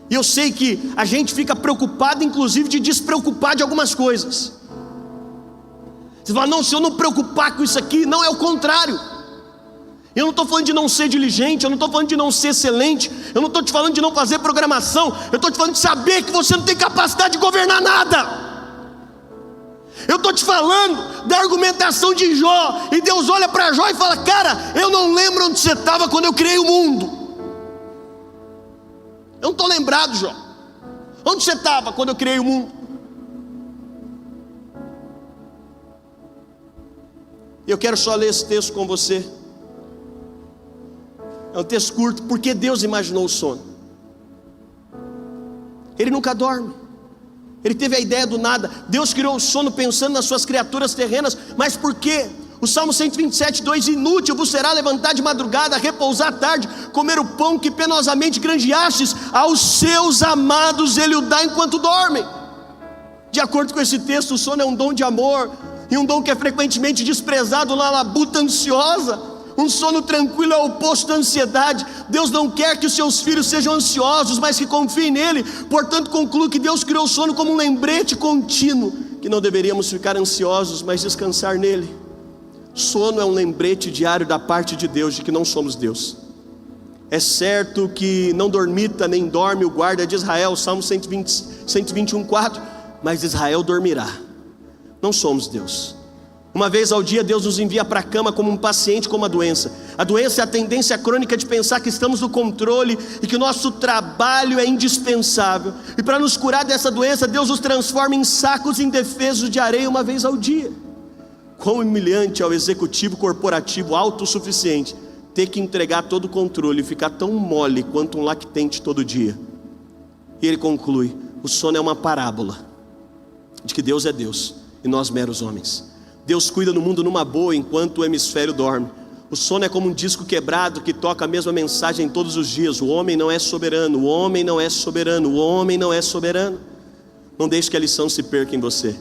E eu sei que a gente fica preocupado, inclusive, de despreocupar de algumas coisas. Você fala: não, se eu não preocupar com isso aqui, não, é o contrário. Eu não estou falando de não ser diligente, eu não estou falando de não ser excelente, eu não estou te falando de não fazer programação, eu estou te falando de saber que você não tem capacidade de governar nada. Eu estou te falando da argumentação de Jó, e Deus olha para Jó e fala: cara, eu não lembro onde você estava quando eu criei o mundo. Eu não estou lembrado, Jó. Onde você estava quando eu criei o mundo? Eu quero só ler esse texto com você. É um texto curto. Por que Deus imaginou o sono? Ele nunca dorme. Ele teve a ideia do nada. Deus criou o sono pensando nas suas criaturas terrenas. Mas por quê? O Salmo 127:2: inútil vos será levantar de madrugada, repousar à tarde, comer o pão que penosamente granjeastes, aos seus amados ele o dá enquanto dormem. De acordo com esse texto, o sono é um dom de amor, e um dom que é frequentemente desprezado na labuta ansiosa. Um sono tranquilo é o oposto da ansiedade. Deus não quer que os seus filhos sejam ansiosos, mas que confiem nele. Portanto, concluo que Deus criou o sono como um lembrete contínuo, que não deveríamos ficar ansiosos, mas descansar nele. Sono é um lembrete diário da parte de Deus de que não somos Deus. É certo que não dormita nem dorme o guarda de Israel, Salmo 121:4, mas Israel dormirá. Não somos Deus. Uma vez ao dia Deus nos envia para a cama como um paciente com uma doença. A doença é a tendência crônica de pensar que estamos no controle e que o nosso trabalho é indispensável. E para nos curar dessa doença, Deus nos transforma em sacos indefesos de areia uma vez ao dia. Quão humilhante ao executivo corporativo autossuficiente ter que entregar todo o controle e ficar tão mole quanto um lactente todo dia. E ele conclui: o sono é uma parábola de que Deus é Deus e nós meros homens. Deus cuida do mundo numa boa enquanto o hemisfério dorme. O sono é como um disco quebrado que toca a mesma mensagem todos os dias: o homem não é soberano, o homem não é soberano, o homem não é soberano. Não deixe que a lição se perca em você.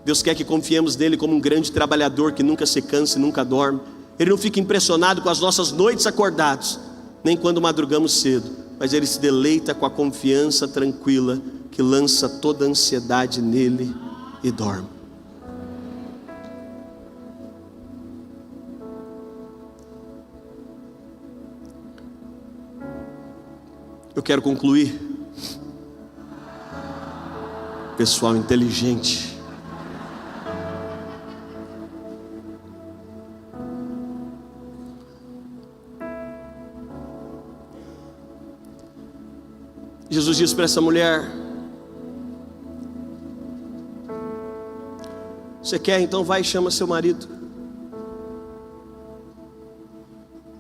Deus quer que confiemos nele como um grande trabalhador que nunca se cansa e nunca dorme. Ele não fica impressionado com as nossas noites acordados, nem quando madrugamos cedo, mas ele se deleita com a confiança tranquila que lança toda a ansiedade nele e dorme. Eu quero concluir, pessoal inteligente, Jesus disse para essa mulher: você quer? Então vai e chama seu marido.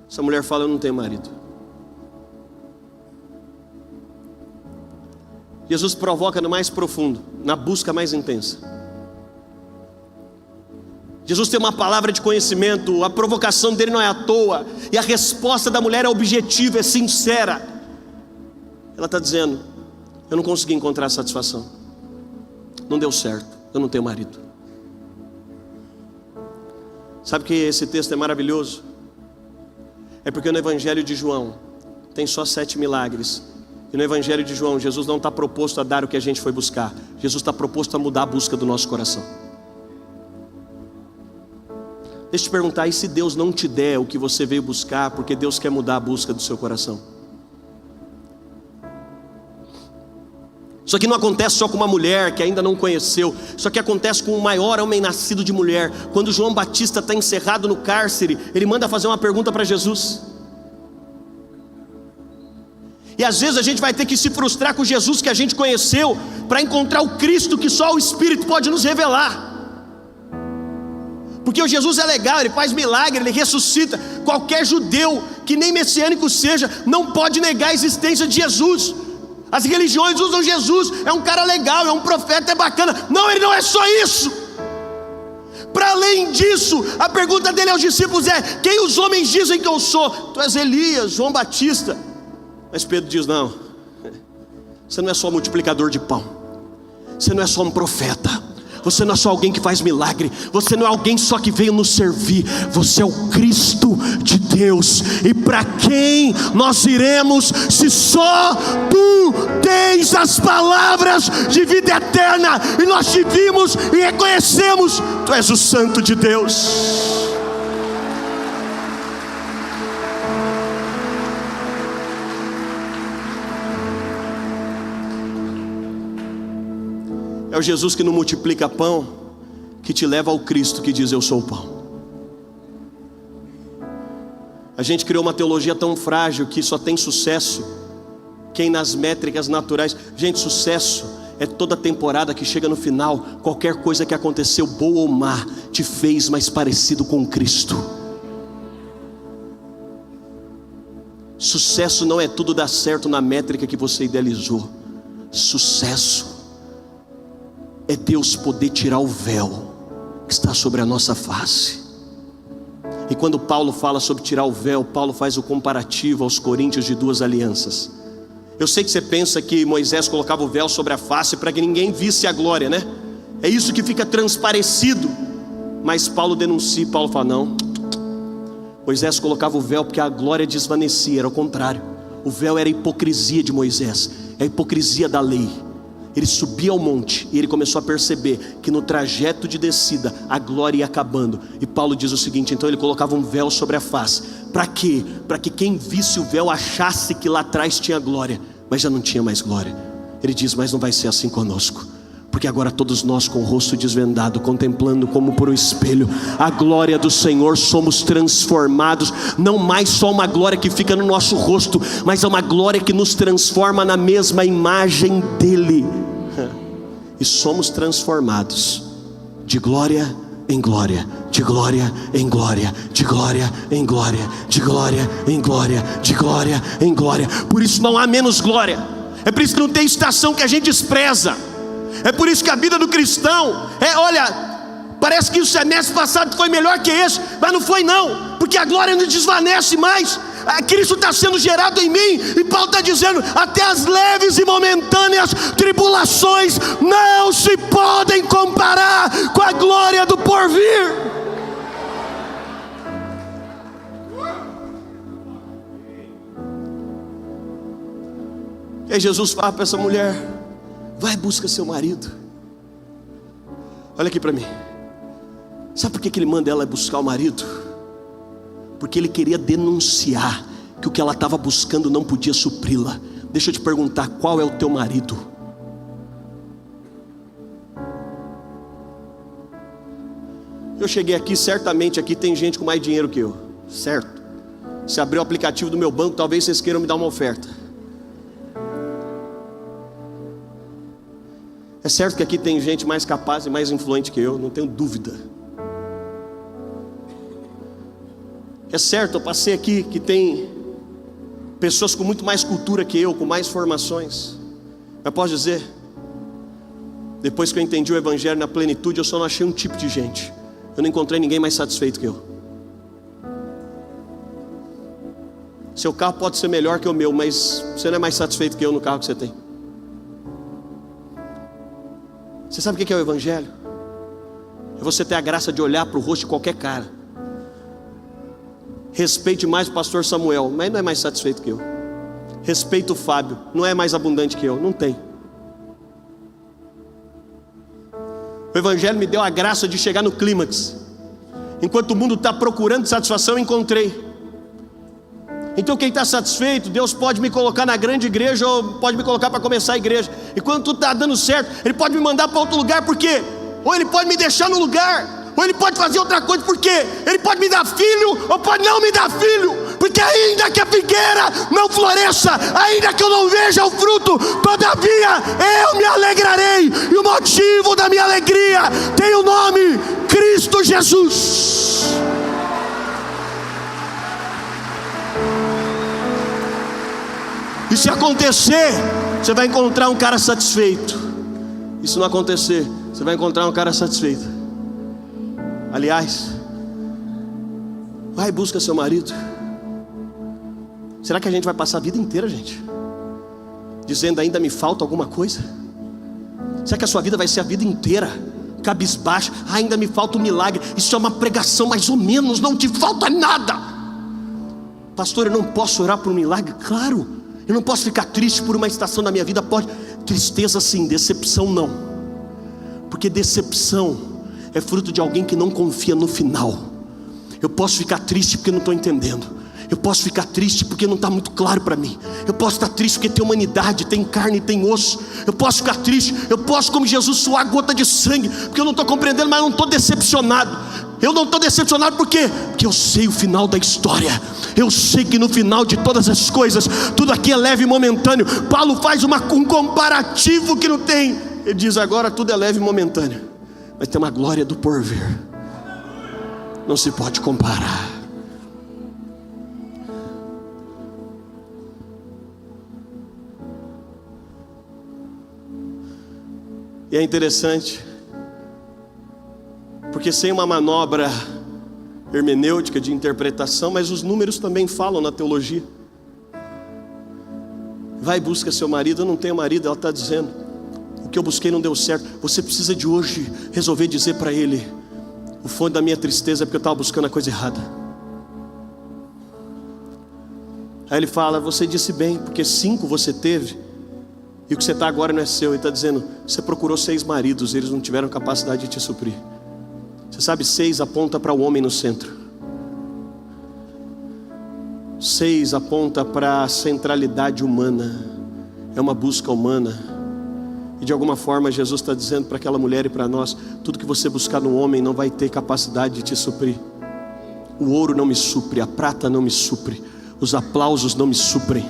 Essa mulher fala: eu não tenho marido. Jesus provoca no mais profundo, na busca mais intensa. Jesus tem uma palavra de conhecimento, a provocação dele não é à toa, e a resposta da mulher é objetiva, é sincera. Ela está dizendo: eu não consegui encontrar satisfação, não deu certo, eu não tenho marido. Sabe que esse texto é maravilhoso? É porque no Evangelho de João tem só 7 milagres. E no Evangelho de João, Jesus não está proposto a dar o que a gente foi buscar. Jesus está proposto a mudar a busca do nosso coração. Deixa eu te perguntar: e se Deus não te der o que você veio buscar, porque Deus quer mudar a busca do seu coração? Isso aqui não acontece só com uma mulher que ainda não conheceu. Isso aqui acontece com o maior homem nascido de mulher. Quando João Batista está encerrado no cárcere, ele manda fazer uma pergunta para Jesus. E E às vezes a gente vai ter que se frustrar com Jesus que a gente conheceu, para encontrar o Cristo que só o Espírito pode nos revelar. Porque o Jesus é legal, ele faz milagre, ele ressuscita. Qualquer judeu, que nem messiânico seja, não pode negar a existência de Jesus. As religiões usam Jesus, é um cara legal, é um profeta, é bacana. Não, ele não é só isso. Para além disso, a pergunta dele aos discípulos é: quem os homens dizem que eu sou? Tu és Elias, João Batista. Mas Pedro diz: não, você não é só multiplicador de pão, você não é só um profeta, você não é só alguém que faz milagre, você não é alguém só que veio nos servir, você é o Cristo de Deus. E para quem nós iremos, se só tu tens as palavras de vida eterna, e nós te vimos e reconhecemos, tu és o Santo de Deus. É o Jesus que não multiplica pão, que te leva ao Cristo que diz: eu sou o pão. A gente criou uma teologia tão frágil que só tem sucesso quem nas métricas naturais. Gente, sucesso é toda temporada que chega no final, qualquer coisa que aconteceu, boa ou má, te fez mais parecido com Cristo. Sucesso não é tudo dar certo na métrica que você idealizou. Sucesso é Deus poder tirar o véu que está sobre a nossa face. E quando Paulo fala sobre tirar o véu, Paulo faz o comparativo aos coríntios de duas alianças. Eu sei que você pensa que Moisés colocava o véu sobre a face para que ninguém visse a glória, né? É isso que fica transparecido. Mas Paulo denuncia, Paulo fala: não, Moisés colocava o véu porque a glória desvanecia. Era o contrário, o véu era a hipocrisia de Moisés, é a hipocrisia da lei. Ele subia ao monte e ele começou a perceber que no trajeto de descida a glória ia acabando. E Paulo diz o seguinte: então ele colocava um véu sobre a face. Para quê? Para que quem visse o véu achasse que lá atrás tinha glória, mas já não tinha mais glória. Ele diz: mas não vai ser assim conosco, porque agora todos nós, com o rosto desvendado, contemplando como por um espelho a glória do Senhor, somos transformados. Não mais só uma glória que fica no nosso rosto, mas é uma glória que nos transforma na mesma imagem dele. E somos transformados de glória em glória, de glória em glória, de glória em glória, de glória em glória, de glória em glória. Por isso não há menos glória. É por isso que não tem estação que a gente despreza. É por isso que a vida do cristão olha, parece que o semestre passado foi melhor que esse, mas não foi não, porque a glória não desvanece mais. Cristo está sendo gerado em mim, e Paulo está dizendo: até as leves e momentâneas tribulações não se podem comparar com a glória do porvir. E aí Jesus fala para essa mulher: vai, busca seu marido. Olha aqui para mim. Sabe por que ele manda ela buscar o marido? Porque ele queria denunciar que o que ela estava buscando não podia supri-la. Deixa eu te perguntar: qual é o teu marido? Eu cheguei aqui, certamente aqui tem gente com mais dinheiro que eu, certo? Se abrir o aplicativo do meu banco, talvez vocês queiram me dar uma oferta. É certo que aqui tem gente mais capaz e mais influente que eu, não tenho dúvida. É certo, eu passei aqui que tem pessoas com muito mais cultura que eu, com mais formações. Mas posso dizer, depois que eu entendi o Evangelho na plenitude, eu só não achei um tipo de gente. Eu não encontrei ninguém mais satisfeito que eu. Seu carro pode ser melhor que o meu, mas você não é mais satisfeito que eu no carro que você tem. Você sabe o que é o Evangelho? É você ter a graça de olhar para o rosto de qualquer cara. Respeite mais o pastor Samuel, mas não é mais satisfeito que eu. Respeito o Fábio, não é mais abundante que eu. Não tem. O Evangelho me deu a graça de chegar no clímax. Enquanto o mundo está procurando satisfação, eu encontrei. Então quem está satisfeito, Deus pode me colocar na grande igreja, ou pode me colocar para começar a igreja. E quando tudo está dando certo, Ele pode me mandar para outro lugar, por quê? Ou Ele pode me deixar no lugar, ou Ele pode fazer outra coisa, por quê? Ele pode me dar filho, ou pode não me dar filho, porque ainda que a figueira não floresça, ainda que eu não veja o fruto, todavia eu me alegrarei, e o motivo da minha alegria tem o nome Cristo Jesus. E se acontecer, você vai encontrar um cara satisfeito. E se não acontecer, você vai encontrar um cara satisfeito. Aliás, vai e busca seu marido. Será que a gente vai passar a vida inteira, gente, dizendo ainda me falta alguma coisa? Será que a sua vida vai ser a vida inteira cabisbaixa? Ainda me falta um milagre. Isso é uma pregação mais ou menos, não te falta nada. Pastor, eu não posso orar por um milagre? Claro. Eu não posso ficar triste por uma estação da minha vida. Pode. Tristeza sim, decepção não. Porque decepção é fruto de alguém que não confia no final. Eu posso ficar triste porque não estou entendendo. Eu posso ficar triste porque não está muito claro para mim. Eu posso estar triste porque tem humanidade, tem carne, tem osso. Eu posso ficar triste. Eu posso, como Jesus, suar gota de sangue, porque eu não estou compreendendo, mas eu não estou decepcionado. Eu não estou decepcionado por quê? Porque eu sei o final da história. Eu sei que no final de todas as coisas, tudo aqui é leve e momentâneo. Paulo faz um comparativo que não tem. Ele diz: agora tudo é leve e momentâneo, mas tem uma glória do porvir. Não se pode comparar. E é interessante, porque sem uma manobra hermenêutica de interpretação, mas os números também falam na teologia. Vai e busca seu marido. Eu não tenho marido, ela está dizendo. O que eu busquei não deu certo. Você precisa de hoje resolver dizer para ele: o fundo da minha tristeza é porque eu estava buscando a coisa errada. Aí ele fala: você disse bem, porque 5 você teve, e o que você está agora não é seu. Ele está dizendo: você procurou 6 maridos, eles não tiveram capacidade de te suprir. Você sabe, 6 aponta para o homem no centro. 6 aponta para a centralidade humana. É uma busca humana. E de alguma forma Jesus está dizendo para aquela mulher e para nós: tudo que você buscar no homem não vai ter capacidade de te suprir. O ouro não me supre, a prata não me supre, os aplausos não me suprem.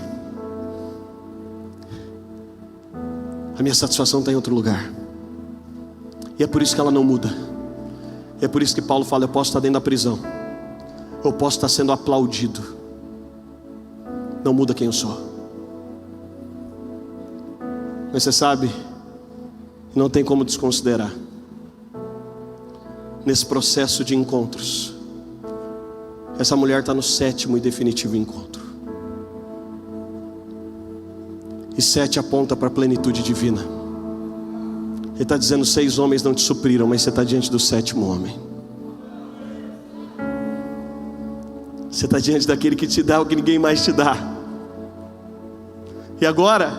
A minha satisfação está em outro lugar. E é por isso que ela não muda. É por isso que Paulo fala: eu posso estar dentro da prisão, eu posso estar sendo aplaudido, não muda quem eu sou. Mas você sabe, não tem como desconsiderar, nesse processo de encontros, essa mulher está no 7º e definitivo encontro. E 7 aponta para a plenitude divina. Ele está dizendo: 6 homens não te supriram, mas você está diante do 7º homem. Você está diante daquele que te dá o que ninguém mais te dá. E agora,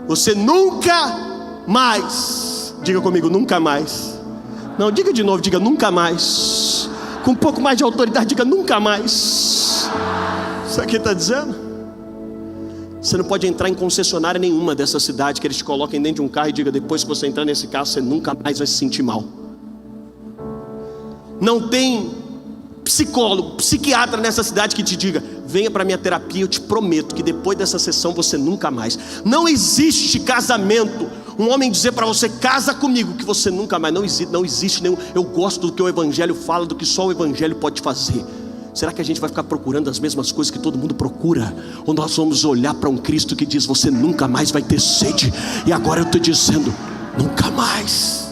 você nunca mais, diga comigo, nunca mais. Não, diga de novo, diga nunca mais. Com um pouco mais de autoridade, diga nunca mais. Sabe o que ele está dizendo? Você não pode entrar em concessionária nenhuma dessa cidade que eles te coloquem dentro de um carro e diga: depois que você entrar nesse carro, você nunca mais vai se sentir mal. Não tem psicólogo, psiquiatra nessa cidade que te diga: venha para minha terapia, eu te prometo que depois dessa sessão você nunca mais. Não existe casamento, um homem dizer para você: casa comigo, que você nunca mais. Não existe nenhum. Eu gosto do que o Evangelho fala, do que só o Evangelho pode fazer. Será que a gente vai ficar procurando as mesmas coisas que todo mundo procura? Ou nós vamos olhar para um Cristo que diz: você nunca mais vai ter sede, e agora eu estou dizendo: nunca mais.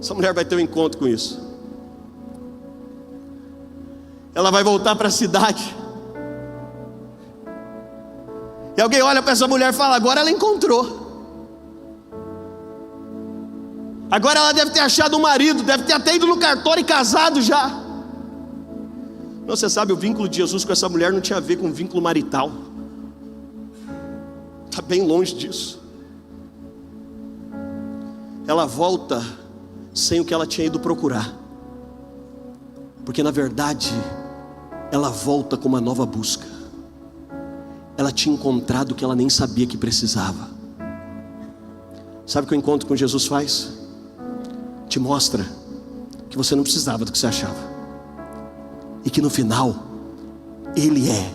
Essa mulher vai ter um encontro com isso. Ela vai voltar para a cidade, e alguém olha para essa mulher e fala: agora ela encontrou. Agora ela deve ter achado um marido, deve ter até ido no cartório e casado já. Não, você sabe, o vínculo de Jesus com essa mulher não tinha a ver com um vínculo marital. Está bem longe disso. Ela volta sem o que ela tinha ido procurar. Porque na verdade, ela volta com uma nova busca. Ela tinha encontrado o que ela nem sabia que precisava. Sabe o que o encontro com Jesus faz? Te mostra que você não precisava do que você achava. e que no final Ele é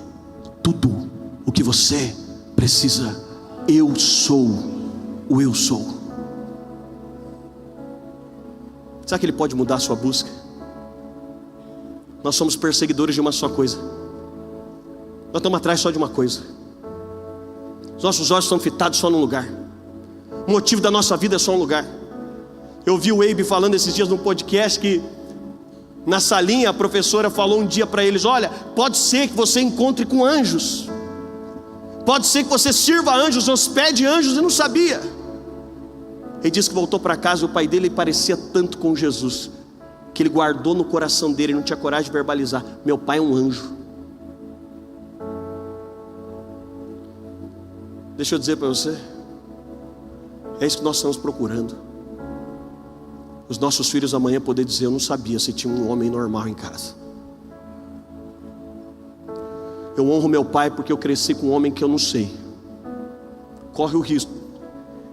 tudo o que você precisa. Eu sou o eu sou. Será que Ele pode mudar a sua busca? Nós somos perseguidores de uma só coisa. Nós estamos atrás só de uma coisa. Os nossos olhos estão fitados só num lugar. O motivo da nossa vida é só um lugar. Eu vi o Abe falando esses dias num podcast que na salinha a professora falou um dia para eles: olha, pode ser que você encontre com anjos, pode ser que você sirva anjos, hospede anjos, e não sabia. Ele disse que voltou para casa e o pai dele parecia tanto com Jesus, que ele guardou no coração dele, não tinha coragem de verbalizar: meu pai é um anjo. Deixa eu dizer para você, é isso que nós estamos procurando. Os nossos filhos amanhã poder dizer: eu não sabia se tinha um homem normal em casa. Eu honro meu pai porque eu cresci com um homem que eu não sei. Corre o risco.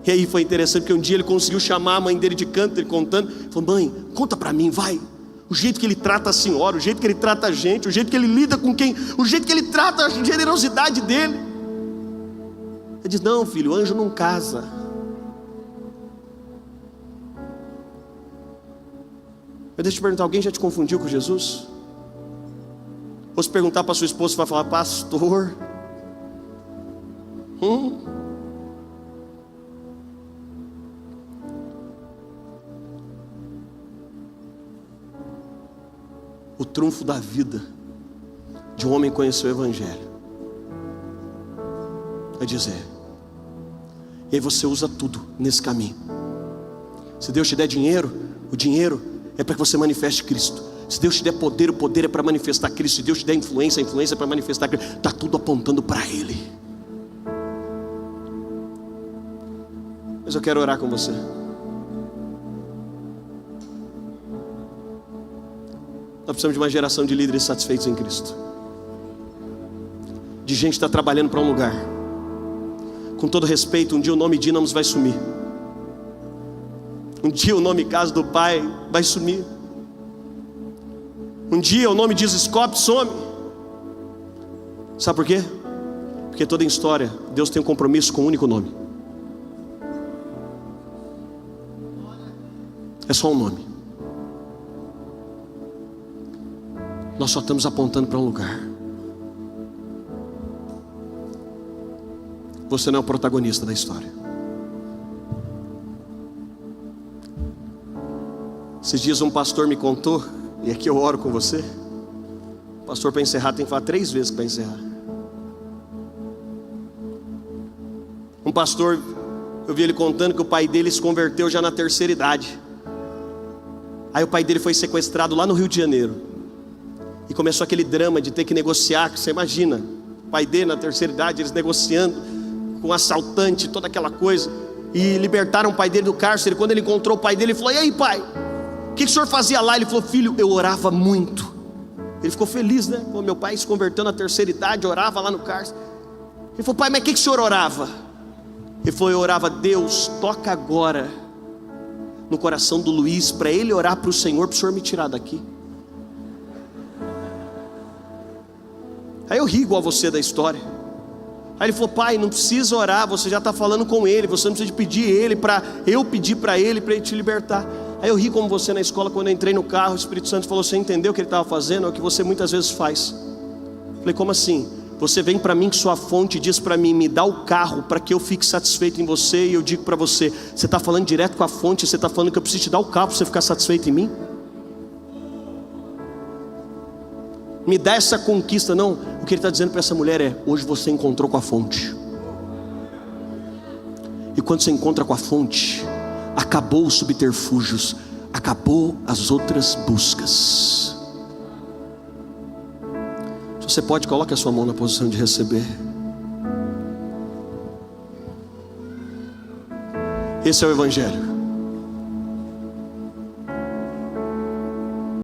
E aí foi interessante porque um dia ele conseguiu chamar a mãe dele de canto, ele contando, falou: mãe, conta para mim, vai. O jeito que ele trata a senhora, o jeito que ele trata a gente, o jeito que ele lida com quem, o jeito que ele trata a generosidade dele. Ele diz: não, filho, anjo não casa. Mas deixa eu te perguntar, alguém já te confundiu com Jesus? Ou se perguntar para sua esposa, você vai falar: pastor, O trunfo da vida de um homem que conheceu o Evangelho é dizer, e aí você usa tudo nesse caminho. Se Deus te der dinheiro, o dinheiro é para que você manifeste Cristo. Se Deus te der poder, o poder é para manifestar Cristo. Se Deus te der influência, a influência é para manifestar Cristo. Está tudo apontando para Ele. Mas eu quero orar com você. Nós precisamos de uma geração de líderes satisfeitos em Cristo, de gente que está trabalhando para um lugar. Com todo respeito, um dia o nome Dínamos vai sumir. Um dia o nome Casa do Pai vai sumir. Um dia o nome Dizescope some. Sabe por quê? Porque toda em história Deus tem um compromisso com um único nome. É só um nome. Nós só estamos apontando para um lugar. Você não é o protagonista da história. Esses dias um pastor me contou, e aqui eu oro com você. O pastor, para encerrar, tem que falar 3 vezes para encerrar. Um pastor, eu vi ele contando que o pai dele se converteu já na terceira idade. Aí o pai dele foi sequestrado lá no Rio de Janeiro. E começou aquele drama de ter que negociar. Você imagina, o pai dele na terceira idade, eles negociando com um assaltante, toda aquela coisa. E libertaram o pai dele do cárcere. Quando ele encontrou o pai dele, ele falou: e aí, pai, o que o senhor fazia lá? Ele falou: filho, eu orava muito. Ele ficou feliz, né? Pô, meu pai se converteu na terceira idade, orava lá no cárcere. Ele falou: pai, mas o que o senhor orava? Ele falou: eu orava: Deus, toca agora no coração do Luiz, para ele orar para o Senhor, para o Senhor me tirar daqui. Aí eu ri igual você da história. Aí ele falou: pai, não precisa orar, você já está falando com ele, você não precisa de pedir ele para eu pedir para ele te libertar. Aí eu ri como você na escola, quando eu entrei no carro, o Espírito Santo falou: você entendeu o que ele estava fazendo? É o que você muitas vezes faz. Falei: como assim? Você vem para mim com sua fonte e diz para mim: me dá o carro para que eu fique satisfeito em você. E eu digo para você: você está falando direto com a fonte, você está falando que eu preciso te dar o carro para você ficar satisfeito em mim? Me dá essa conquista. Não, o que ele está dizendo para essa mulher é: hoje você encontrou com a fonte. E quando você encontra com a fonte, acabou os subterfúgios, acabou as outras buscas. Se você pode, coloque a sua mão na posição de receber. Esse é o Evangelho.